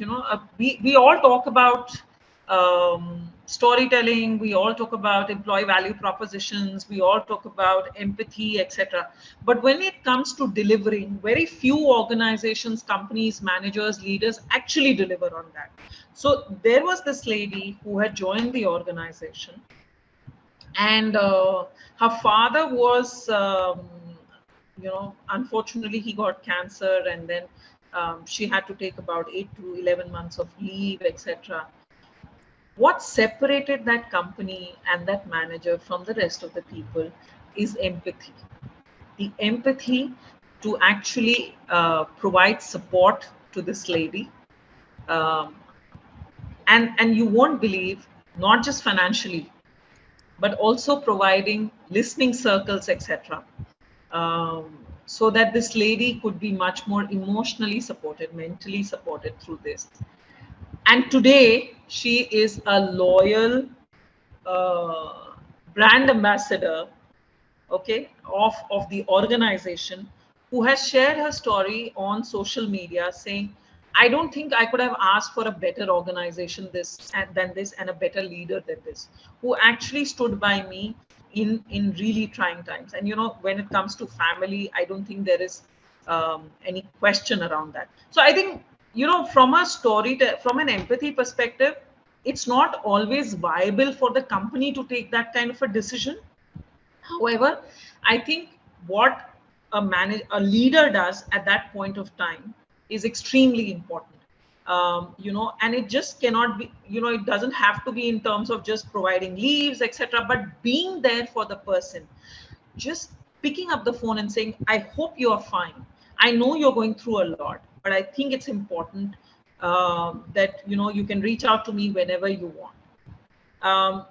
We all talk about storytelling. We all talk about employee value propositions. We all talk about empathy, etc. But when it comes to delivering, very few organizations, companies, managers, leaders actually deliver on that. So there was this lady who had joined the organization, and her father was, unfortunately he got cancer, and then she had to take about 8 to 11 months of leave, etc. What separated that company and that manager from the rest of the people is empathy. The empathy to actually provide support to this lady, um, and you won't believe, not just financially, but also providing listening circles, etc., so that this lady could be much more emotionally supported, mentally supported through this. And today, she is a loyal uh, brand ambassador, okay, of the organization, who has shared her story on social media, saying, "I don't think I could have asked for a better organization than this, and a better leader than this, who actually stood by me in really trying times." And when it comes to family, I don't think there is any question around that. So I think, from a from an empathy perspective, it's not always viable for the company to take that kind of a decision. However, I think what a leader does at that point of time is extremely important. And it just cannot be, it doesn't have to be in terms of just providing leaves, etc., but being there for the person, just picking up the phone and saying, I hope you are fine. I know you're going through a lot, but I think it's important that you can reach out to me whenever you want. um,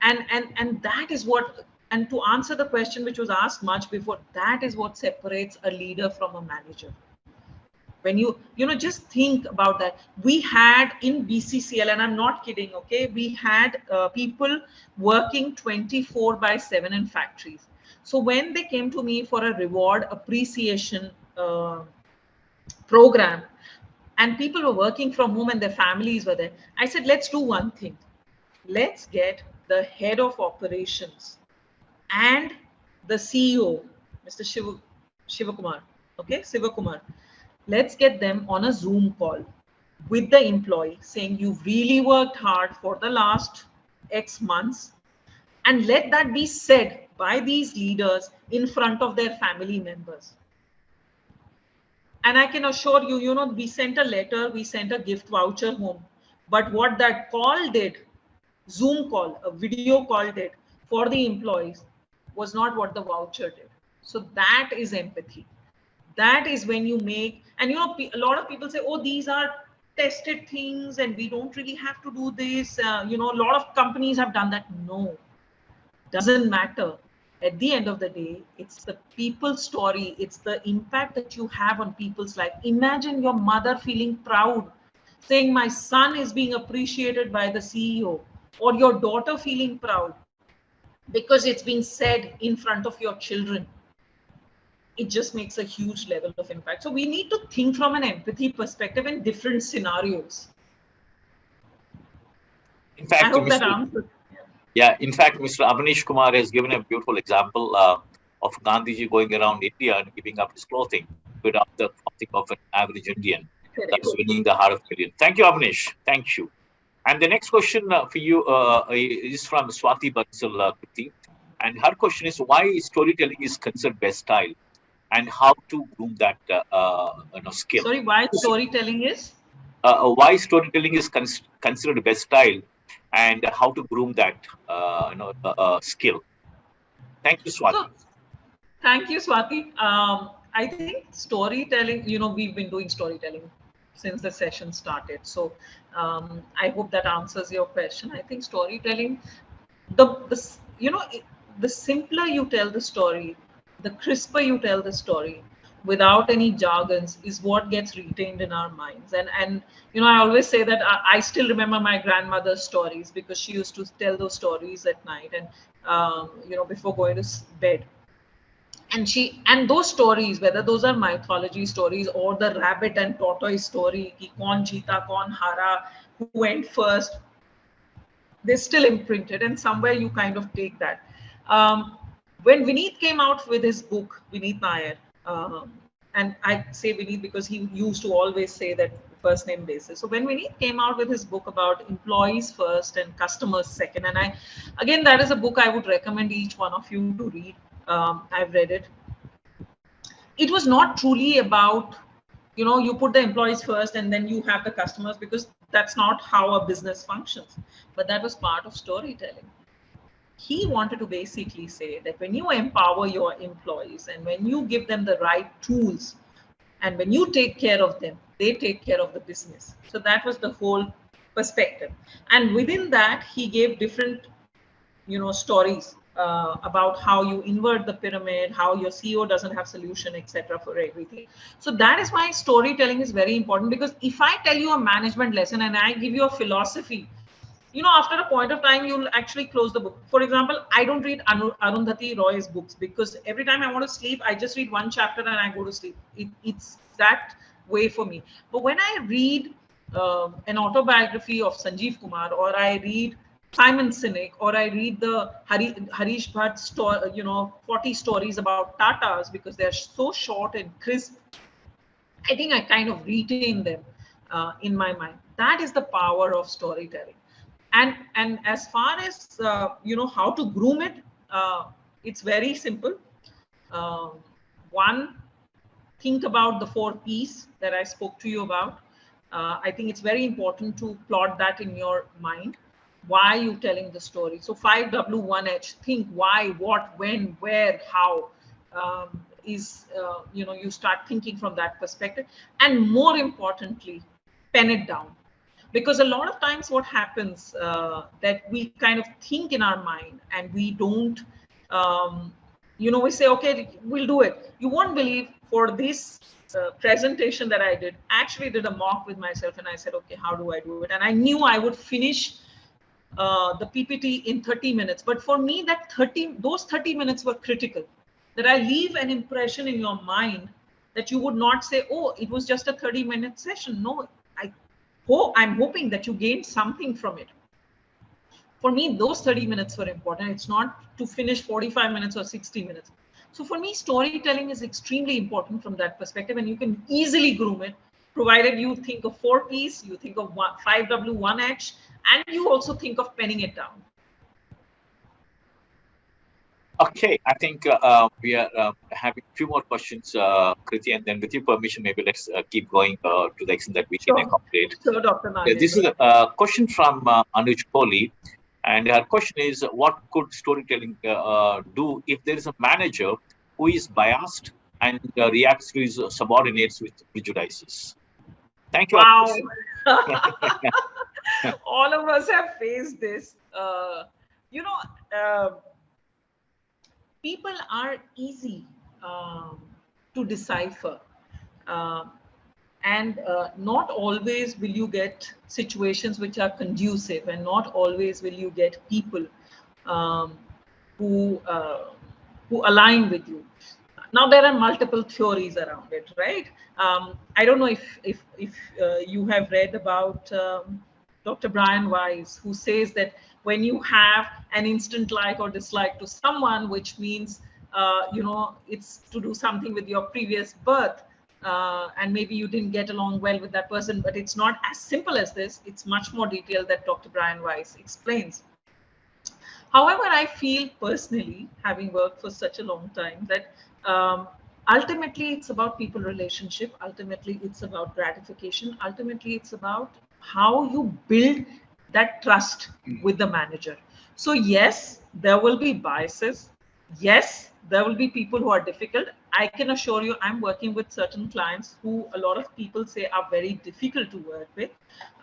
and that is what, and to answer the question which was asked much before, that is what separates a leader from a manager. When just think about that. We had in BCCL, and I'm not kidding, okay, we had people working 24/7 in factories. So when they came to me for a reward appreciation program, and people were working from home and their families were there, I said, let's do one thing. Let's get the head of operations and the CEO, Mr. Shivakumar, okay, Sivakumar. Let's get them on a Zoom call with the employee saying, you've really worked hard for the last X months, and let that be said by these leaders in front of their family members. And I can assure you, we sent a letter, we sent a gift voucher home. But what that call did, Zoom call, a video call did for the employees, was not what the voucher did. So that is empathy. That is when you make, and a lot of people say, oh, these are tested things and we don't really have to do this. A lot of companies have done that. No, doesn't matter. At the end of the day, it's the people's story, it's the impact that you have on people's life. Imagine your mother feeling proud, saying, my son is being appreciated by the CEO, or your daughter feeling proud because it's being said in front of your children. It just makes a huge level of impact. So we need to think from an empathy perspective in different scenarios. In fact, I hope that answers. Yeah, in fact, Mr. Avanish Kumar has given a beautiful example of Gandhiji going around India and giving up his clothing without the clothing of an average Indian, thus winning the heart of million. Thank you, Avanish. Thank you. And the next question for you is from Swati Bansal Kriti. And her question is, why storytelling is considered best style and how to groom that skill? Sorry, why storytelling is? Why storytelling is considered best style and how to groom that skill. Thank you, Swati. So, thank you, Swati. I think storytelling, we've been doing storytelling since the session started. So I hope that answers your question. I think storytelling, the simpler you tell the story, the crisper you tell the story, without any jargons, is what gets retained in our minds. And I always say that I still remember my grandmother's stories because she used to tell those stories at night, and before going to bed. And those stories, whether those are mythology stories or the rabbit and tortoise story, ki kaun jeeta kaun hara, who went first, they're still imprinted, and somewhere you kind of take that. When Vineet came out with his book, Vineet Nair, and I say Vineet because he used to always say that first name basis. So when Vineet came out with his book about employees first and customers second, and again, that is a book I would recommend each one of you to read. I've read it. It was not truly about, you put the employees first and then you have the customers, because that's not how a business functions. But that was part of storytelling. He wanted to basically say that when you empower your employees and when you give them the right tools and when you take care of them, they take care of the business. So that was the whole perspective. And within that, he gave different stories about how you invert the pyramid, how your CEO doesn't have solution, etc., for everything. So that is why storytelling is very important, because if I tell you a management lesson and I give you a philosophy, after a point of time, you'll actually close the book. For example, I don't read Arundhati Roy's books because every time I want to sleep, I just read one chapter and I go to sleep. It's that way for me. But when I read an autobiography of Sanjeev Kumar, or I read Simon Sinek, or I read the Harish Bhatt 40 stories about Tatas, because they're so short and crisp, I think I kind of retain them in my mind. That is the power of storytelling. And as far as how to groom it, it's very simple. Um, One, think about the 4 P's that I spoke to you about. I think it's very important to plot that in your mind. Why are you telling the story? So 5W1H, think why, what, when, where, how. You start thinking from that perspective. And more importantly, pen it down. Because a lot of times what happens that we kind of think in our mind and we don't um, we say, okay, we'll do it. You won't believe, for this presentation that I did, I actually did a mock with myself and I said, okay, how do I do it? And I knew I would finish the PPT in 30 minutes. But for me, those 30 minutes were critical, that I leave an impression in your mind that you would not say, oh, it was just a 30-minute session. No, I'm hoping that you gained something from it. For me, those 30 minutes were important. It's not to finish 45 minutes or 60 minutes. So for me, storytelling is extremely important from that perspective, and you can easily groom it, provided you think of 4 P's, you think of 5W1H, and you also think of penning it down. Okay, I think we are having a few more questions, Kriti, and then with your permission, maybe let's keep going to the extent that we can accommodate. Sure, Dr. Yeah, this is Nagendra. a question from Anuj Kohli, and her question is, what could storytelling do if there is a manager who is biased and reacts to his subordinates with prejudices? Thank you. Wow. All of us have faced this. You know, people are easy um, to decipher. Um, and not always will you get situations which are conducive, and not always will you get people um, who uh, who align with you. Now there are multiple theories around it, right? I don't know if you have read about Dr. Brian Weiss, who says that when you have an instant like or dislike to someone, which means it's to do something with your previous birth, and maybe you didn't get along well with that person, but it's not as simple as this. It's much more detailed that Dr. Brian Weiss explains. However, I feel personally, having worked for such a long time, that ultimately it's about people relationship. Ultimately, it's about gratification. Ultimately, it's about how you build that trust with the manager. So yes, there will be biases. Yes, there will be people who are difficult. I can assure you, I'm working with certain clients who a lot of people say are very difficult to work with.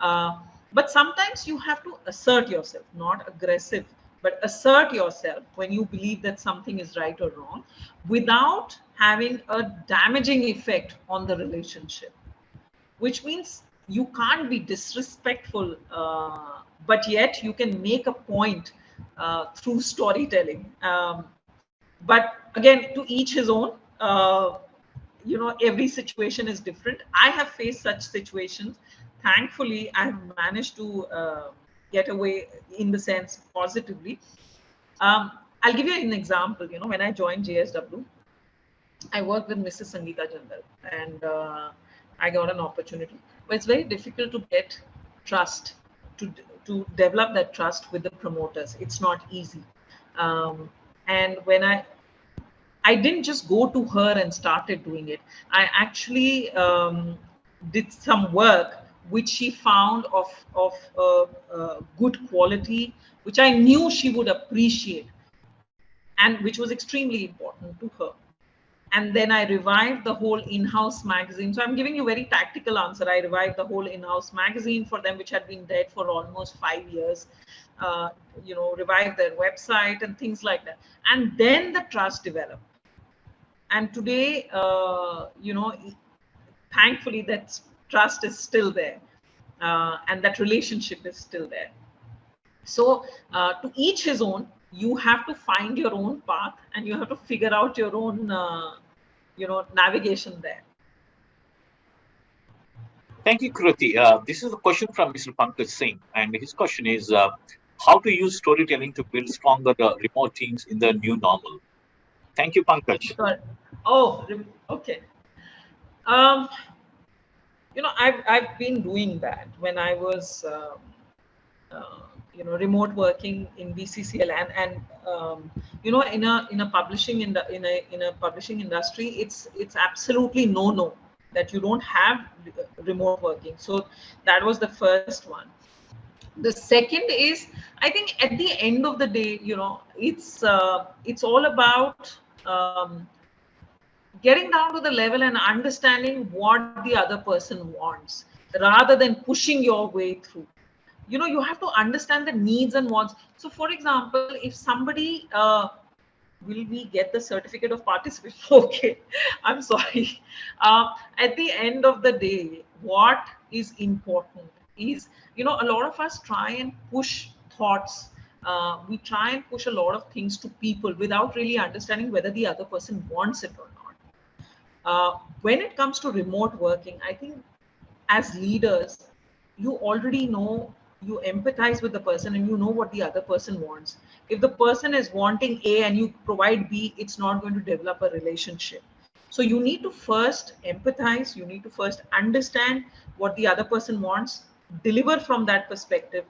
But sometimes you have to assert yourself, not aggressive, but assert yourself when you believe that something is right or wrong, without having a damaging effect on the relationship. Which means you can't be disrespectful, but yet you can make a point through storytelling. But again, to each his own. Every situation is different. I have faced such situations. Thankfully, I have managed to get away, in the sense, positively. I'll give you an example. When I joined JSW, I worked with Mrs. Sangeeta Jandal, and I got an opportunity. But it's very difficult to get trust, to to develop that trust with the promoters. It's not easy. And when I didn't just go to her and started doing it. I actually did some work which she found of good quality, which I knew she would appreciate, and which was extremely important to her. And then I revived the whole in-house magazine. So I'm giving you a very tactical answer. I revived the whole in-house magazine for them, which had been dead for almost 5 years. Revived their website and things like that. And then the trust developed. And today, thankfully, that trust is still there, and that relationship is still there. So to each his own. You have to find your own path, and you have to figure out your own navigation there. Thank you, Kriti. This is a question from Mr. Pankaj Singh, and his question is, how to use storytelling to build stronger remote teams in the new normal. Thank you, Pankaj. Oh, okay. um I've been doing that when I was remote working in BCCL, and in a publishing in a publishing industry, it's absolutely no that you don't have remote working. So that was the first one. The second is, I think at the end of the day, it's all about getting down to the level and understanding what the other person wants rather than pushing your way through. You have to understand the needs and wants. So for example, if somebody will we get the certificate of participation? Okay, I'm sorry. At the end of the day, what is important is, a lot of us try and push thoughts. We try and push a lot of things to people without really understanding whether the other person wants it or not. When it comes to remote working, I think as leaders, you already know, you empathize with the person and you know what the other person wants. If the person is wanting A and you provide B, it's not going to develop a relationship. So you need to first empathize, you need to first understand what the other person wants, deliver from that perspective.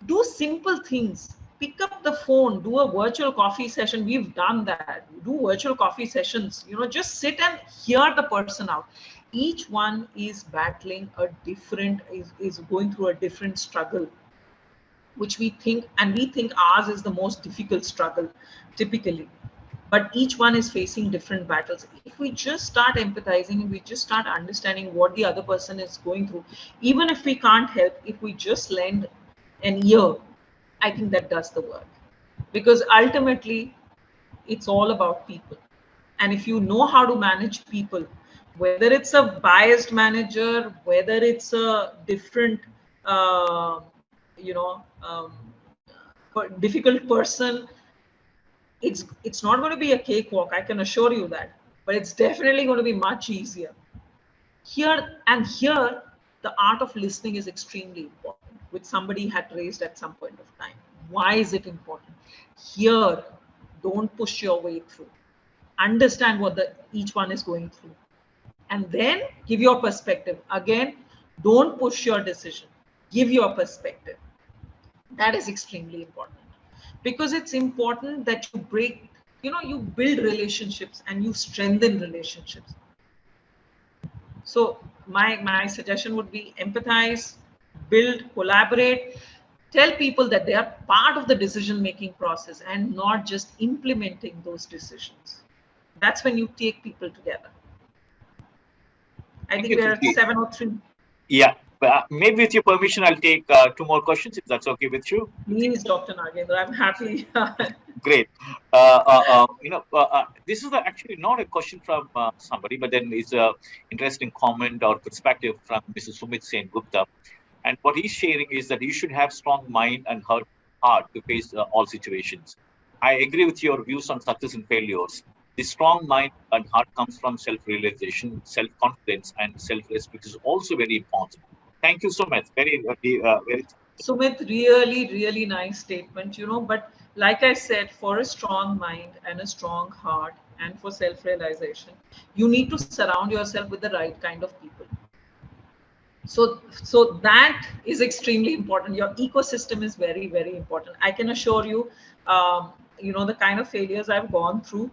Do simple things. Pick up the phone, do a virtual coffee session. We've done that. Do virtual coffee sessions. Just sit and hear the person out. Each one is battling a different, is going through a different struggle, which we think ours is the most difficult struggle typically. But each one is facing different battles. If we just start empathizing and we just start understanding what the other person is going through, even if we can't help, if we just lend an ear, I think that does the work. Because ultimately, it's all about people. And if you know how to manage people, whether it's a biased manager, whether it's a different, uh, you know, um, difficult person, it's not going to be a cakewalk. I can assure you that. But it's definitely going to be much easier. Here, the art of listening is extremely important, which somebody had raised at some point of time. Why is it important? Here, don't push your way through. Understand what the each one is going through, and then give your perspective. Again, don't push your decision. Give your perspective. That is extremely important, because it's important that you build relationships and you strengthen relationships. So my suggestion would be empathize, build, collaborate, tell people that they are part of the decision making process and not just implementing those decisions. That's when you take people together. I Thank think you, we're at Kriti. 7:03. Yeah, maybe with your permission, I'll take two more questions if that's okay with you. Please, Dr. Nagendra, I'm happy. Great. This is actually not a question from somebody, but then it's a interesting comment or perspective from Mr. Sumit Sen Gupta. And what he's sharing is that you should have strong mind and heart to face all situations. I agree with your views on success and failures. The strong mind and heart comes from self-realization, self-confidence, and self-respect is also very important. Thank you so much. Very. Sumit, really, really nice statement, but like I said, for a strong mind and a strong heart and for self realization, you need to surround yourself with the right kind of people. So that is extremely important. Your ecosystem is very, very important. I can assure you, the kind of failures I've gone through,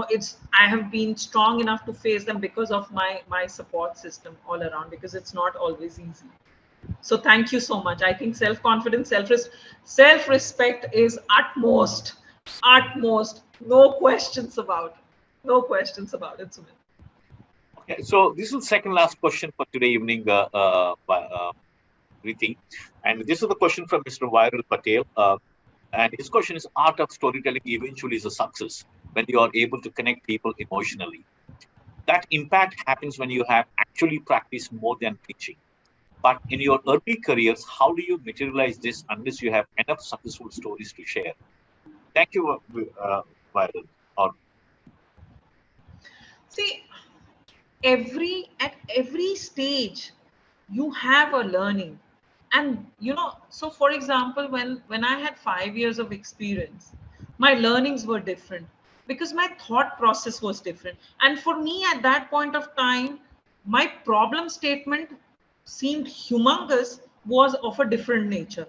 it's I have been strong enough to face them because of my support system all around, because it's not always easy. So thank you so much. I think self-confidence, self-respect is utmost, no questions about it. No questions about it, Sumit. Okay, so this is the second last question for today evening, Kriti. And this is the question from Mr. Viral Patel. And his question is, art of storytelling eventually is a success when you are able to connect people emotionally. That impact happens when you have actually practiced more than preaching. But in your early careers, how do you materialize this unless you have enough successful stories to share? Thank you, Viral. Or See, at every stage you have a learning. And so for example, when I had 5 years of experience, my learnings were different because my thought process was different. And for me at that point of time, my problem statement seemed humongous, was of a different nature.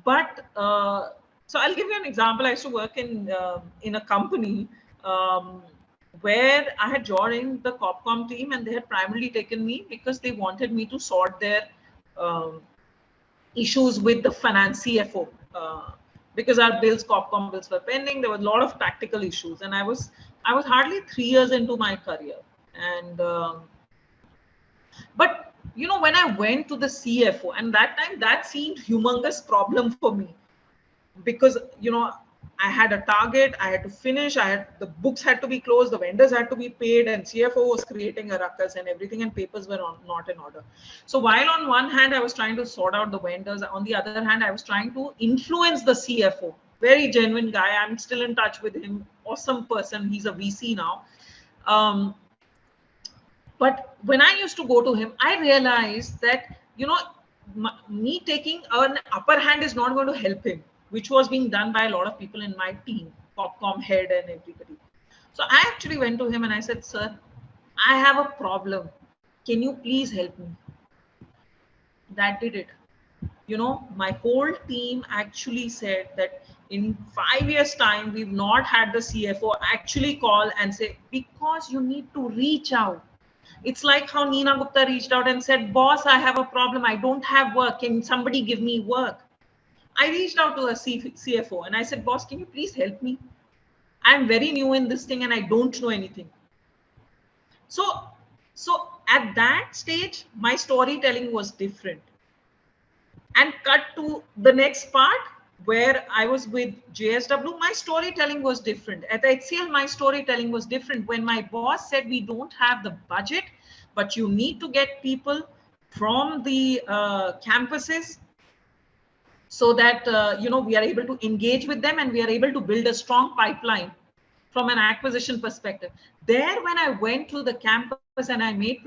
But so I'll give you an example. I used to work in a company um, where I had joined the Copcom team, and they had primarily taken me because they wanted me to sort their um, issues with the finance CFO. Because our bills, Copcom bills were pending. There was a lot of tactical issues, and I was hardly 3 years into my career, and but when I went to the CFO, and that time that seemed humongous problem for me, because I had a target, I had to finish, I had the books had to be closed, the vendors had to be paid, and CFO was creating a ruckus and everything, and papers were not in order. So while on one hand I was trying to sort out the vendors, on the other hand I was trying to influence the CFO. Very genuine guy, I'm still in touch with him, awesome person, he's a VC now. Um, but when I used to go to him, I realized that, me taking an upper hand is not going to help him, which was being done by a lot of people in my team, Popcom head and everybody. So I actually went to him and I said, "Sir, I have a problem. Can you please help me?" That did it. My whole team actually said that in 5 years' time, we've not had the CFO actually call and say, because you need to reach out. It's like how Neena Gupta reached out and said, "Boss, I have a problem. I don't have work. Can somebody give me work?" I reached out to a CFO and I said, "Boss, can you please help me? I'm very new in this thing and I don't know anything." So, so at that stage, my storytelling was different. And cut to the next part where I was with JSW, my storytelling was different. At HCL, my storytelling was different. When my boss said, "We don't have the budget, but you need to get people from the campuses so that we are able to engage with them and we are able to build a strong pipeline from an acquisition perspective." There, when I went to the campus and I made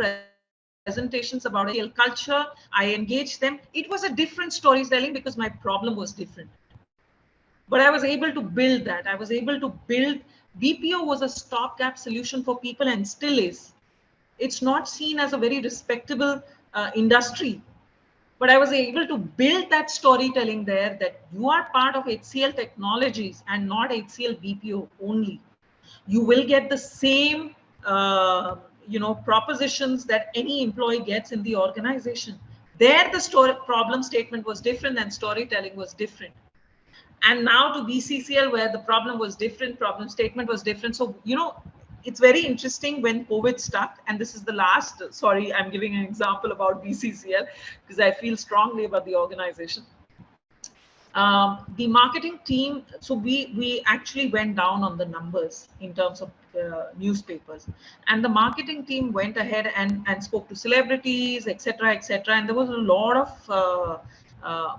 presentations about HCL culture, I engaged them. It was a different storytelling because my problem was different. But I was able to build that. I was able to build. BPO was a stopgap solution for people and still is. It's not seen as a very respectable industry. But I was able to build that storytelling there, that you are part of HCL Technologies and not HCL BPO only. You will get the same propositions that any employee gets in the organization. There the story problem statement was different and storytelling was different. And now to BCCL, where the problem was different, problem statement was different. So it's very interesting when COVID stuck, and this is the last, sorry, I'm giving an example about BCCL because I feel strongly about the organization. The marketing team, so we actually went down on the numbers in terms of newspapers, and the marketing team went ahead and spoke to celebrities, etc., and there was a lot of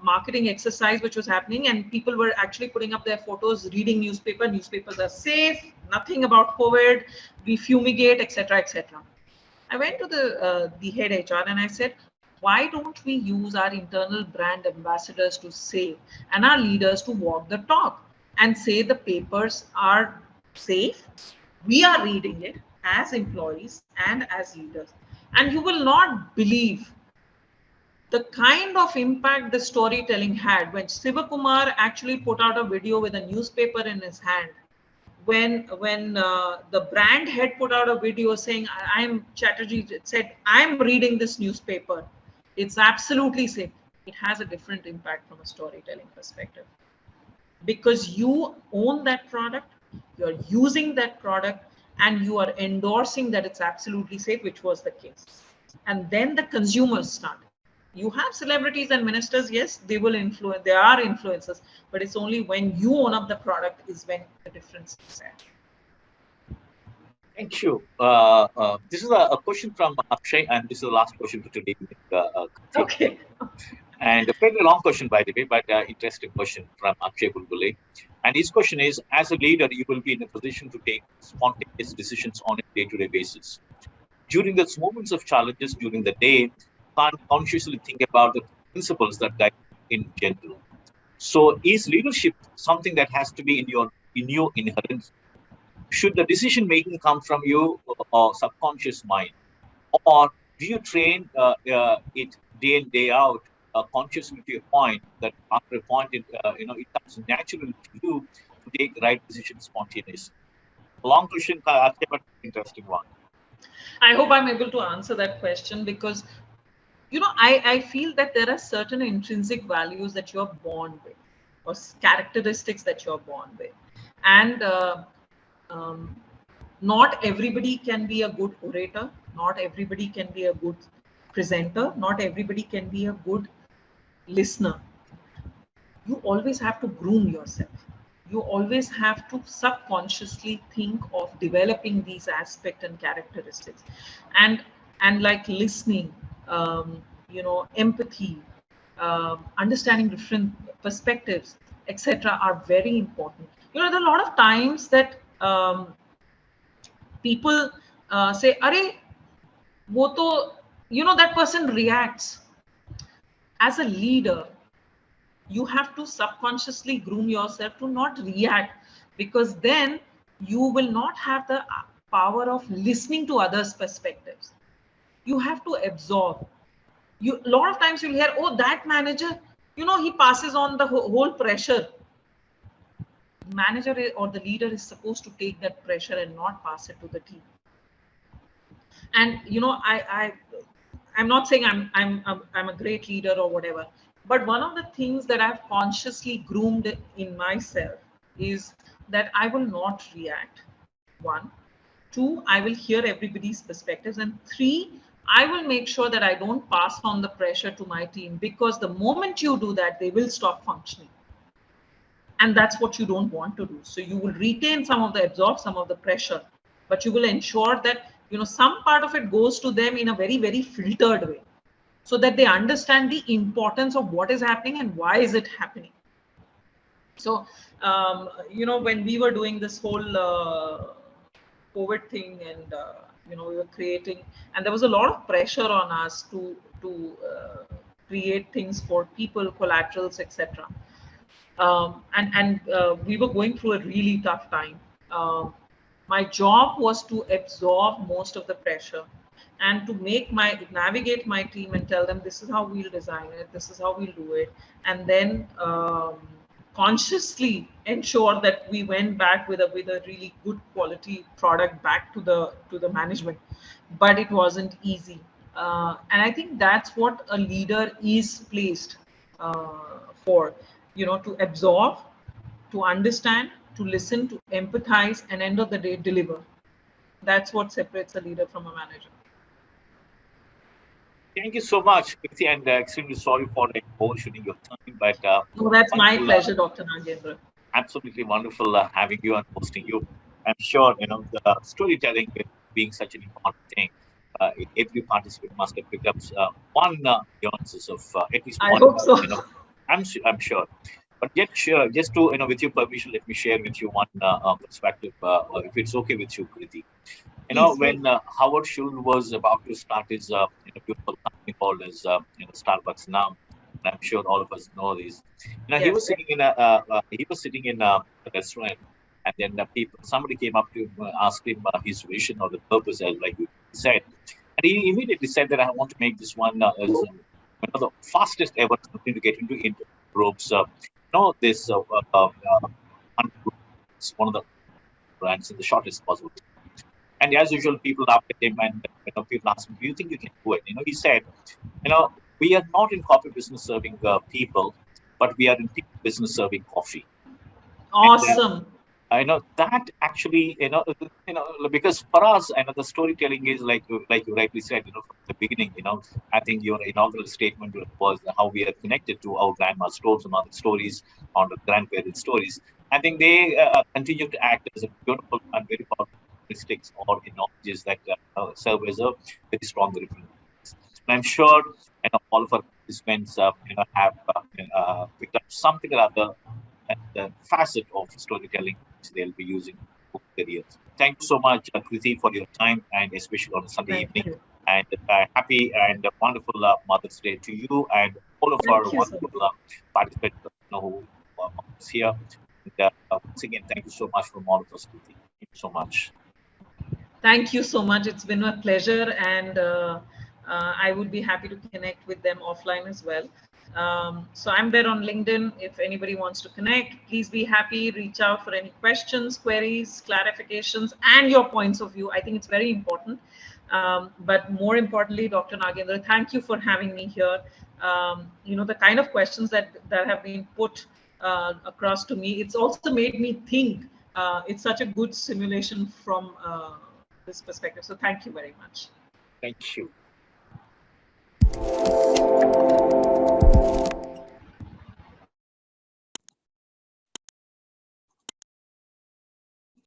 marketing exercise which was happening, and people were actually putting up their photos reading newspapers are safe, nothing about COVID, we fumigate, etc. I went to the head HR and I said, why don't we use our internal brand ambassadors to say, and our leaders to walk the talk and say the papers are safe, we are reading it as employees and as leaders. And you will not believe the kind of impact the storytelling had when Sivakumar actually put out a video with a newspaper in his hand, when the brand head put out a video saying, I'm Chatterjee, it said, I'm reading this newspaper, it's absolutely safe. It has a different impact from a storytelling perspective because you own that product, you're using that product, and you are endorsing that it's absolutely safe, which was the case. And then the consumers start. You have celebrities and ministers, yes, they will influence, they are influencers, but it's only when you own up the product is when the difference is there. Thank you. This is a question from Akshay, and this is the last question for today. Okay. And a fairly long question, by the way, but interesting question from Akshay Bulbule. And his question is, as a leader, you will be in a position to take spontaneous decisions on a day-to-day basis. During those moments of challenges during the day, can't consciously think about the principles that guide you in general. So is leadership something that has to be in your inherent? Should the decision making come from your subconscious mind, or do you train it day in day out consciously to a point that after a point, it comes naturally to you to take the right decision spontaneously. Long question, Akshay, but interesting one. I hope I'm able to answer that question because, I feel that there are certain intrinsic values that you're born with, or characteristics that you're born with. And um, not everybody can be a good orator, not everybody can be a good presenter, not everybody can be a good listener. You always have to groom yourself. You always have to subconsciously think of developing these aspects and characteristics. And like listening, empathy, understanding different perspectives, etc., are very important. There are a lot of times that people say, "Are wo to," that person reacts. As a leader, you have to subconsciously groom yourself to not react, because then you will not have the power of listening to others' perspectives. You have to absorb. You A lot of times you'll hear, "Oh, that manager, he passes on the whole pressure." Manager or the leader is supposed to take that pressure and not pass it to the team. And I'm not saying I'm a great leader or whatever, but one of the things that I've consciously groomed in myself is that I will not react. One, two, I will hear everybody's perspectives, and three, I will make sure that I don't pass on the pressure to my team, because the moment you do that, they will stop functioning, and that's what you don't want to do. So you will retain some of the, absorb some of the pressure, but you will ensure that some part of it goes to them in a very, very filtered way, so that they understand the importance of what is happening and why is it happening. So when we were doing this whole COVID thing, and we were creating, and there was a lot of pressure on us to create things for people, collaterals, etc. And we were going through a really tough time. My job was to absorb most of the pressure and to navigate my team and tell them, this is how we'll design it, this is how we'll do it, and then consciously ensure that we went back with a really good quality product back to the management. But it wasn't easy, and I think that's what a leader is placed for, to absorb, to understand, to listen, to empathize, and end of the day, deliver. That's what separates a leader from a manager. Thank you so much, Kriti, and extremely sorry for overshooting your time, but No, that's my wonderful, pleasure, Dr. Nagendra. absolutely wonderful having you and hosting you. I'm sure the storytelling being such an important thing. Every participant must have picked up one nuances of at least I one. hope so. I'm sure. But yet, sure, just to with your permission, let me share with you one perspective, if it's okay with you, Kriti. Please, please. When Howard Schultz was about to start his beautiful company called as Starbucks now, and I'm sure all of us know this. He was Yes. sitting in a restaurant, and then somebody came up to him, asked him his vision or the purpose, as like you said, and he immediately said that I want to make this one as one of the fastest ever company to get into ropes. This 100 is one of the brands in the shortest possible. And as usual, people laughed at him, and people asked him, "Do you think you can do it?" He said, "We are not in coffee business serving people, but we are in tea business serving coffee." And Awesome. I know that actually, because for us, I know the storytelling is like you rightly said, from the beginning, I think your inaugural statement was how we are connected to our grandma's stories and other stories, on the grandparents' stories. I think they continue to act as a beautiful and very powerful characteristics or knowledges that serve as a very strong reference. And I'm sure, all of our participants, have picked up something or other and the facet of storytelling which they'll be using for careers. Thank you so much, Kriti, for your time, and especially on a Sunday Thank evening. you. And happy and wonderful Mother's Day to you and all of our Thank you so wonderful much. participants who is here. And once again, thank you so much from all of us, Kriti. Thank you so much. Thank you so much. It's been a pleasure, and I would be happy to connect with them offline as well. So I'm there on LinkedIn. If anybody wants to connect, please be happy. Reach out for any questions, queries, clarifications, and your points of view. I think it's very important. But more importantly, Dr. Nagendra, thank you for having me here. The kind of questions that have been put across to me, it's also made me think. It's such a good simulation from this perspective. So thank you very much. Thank you.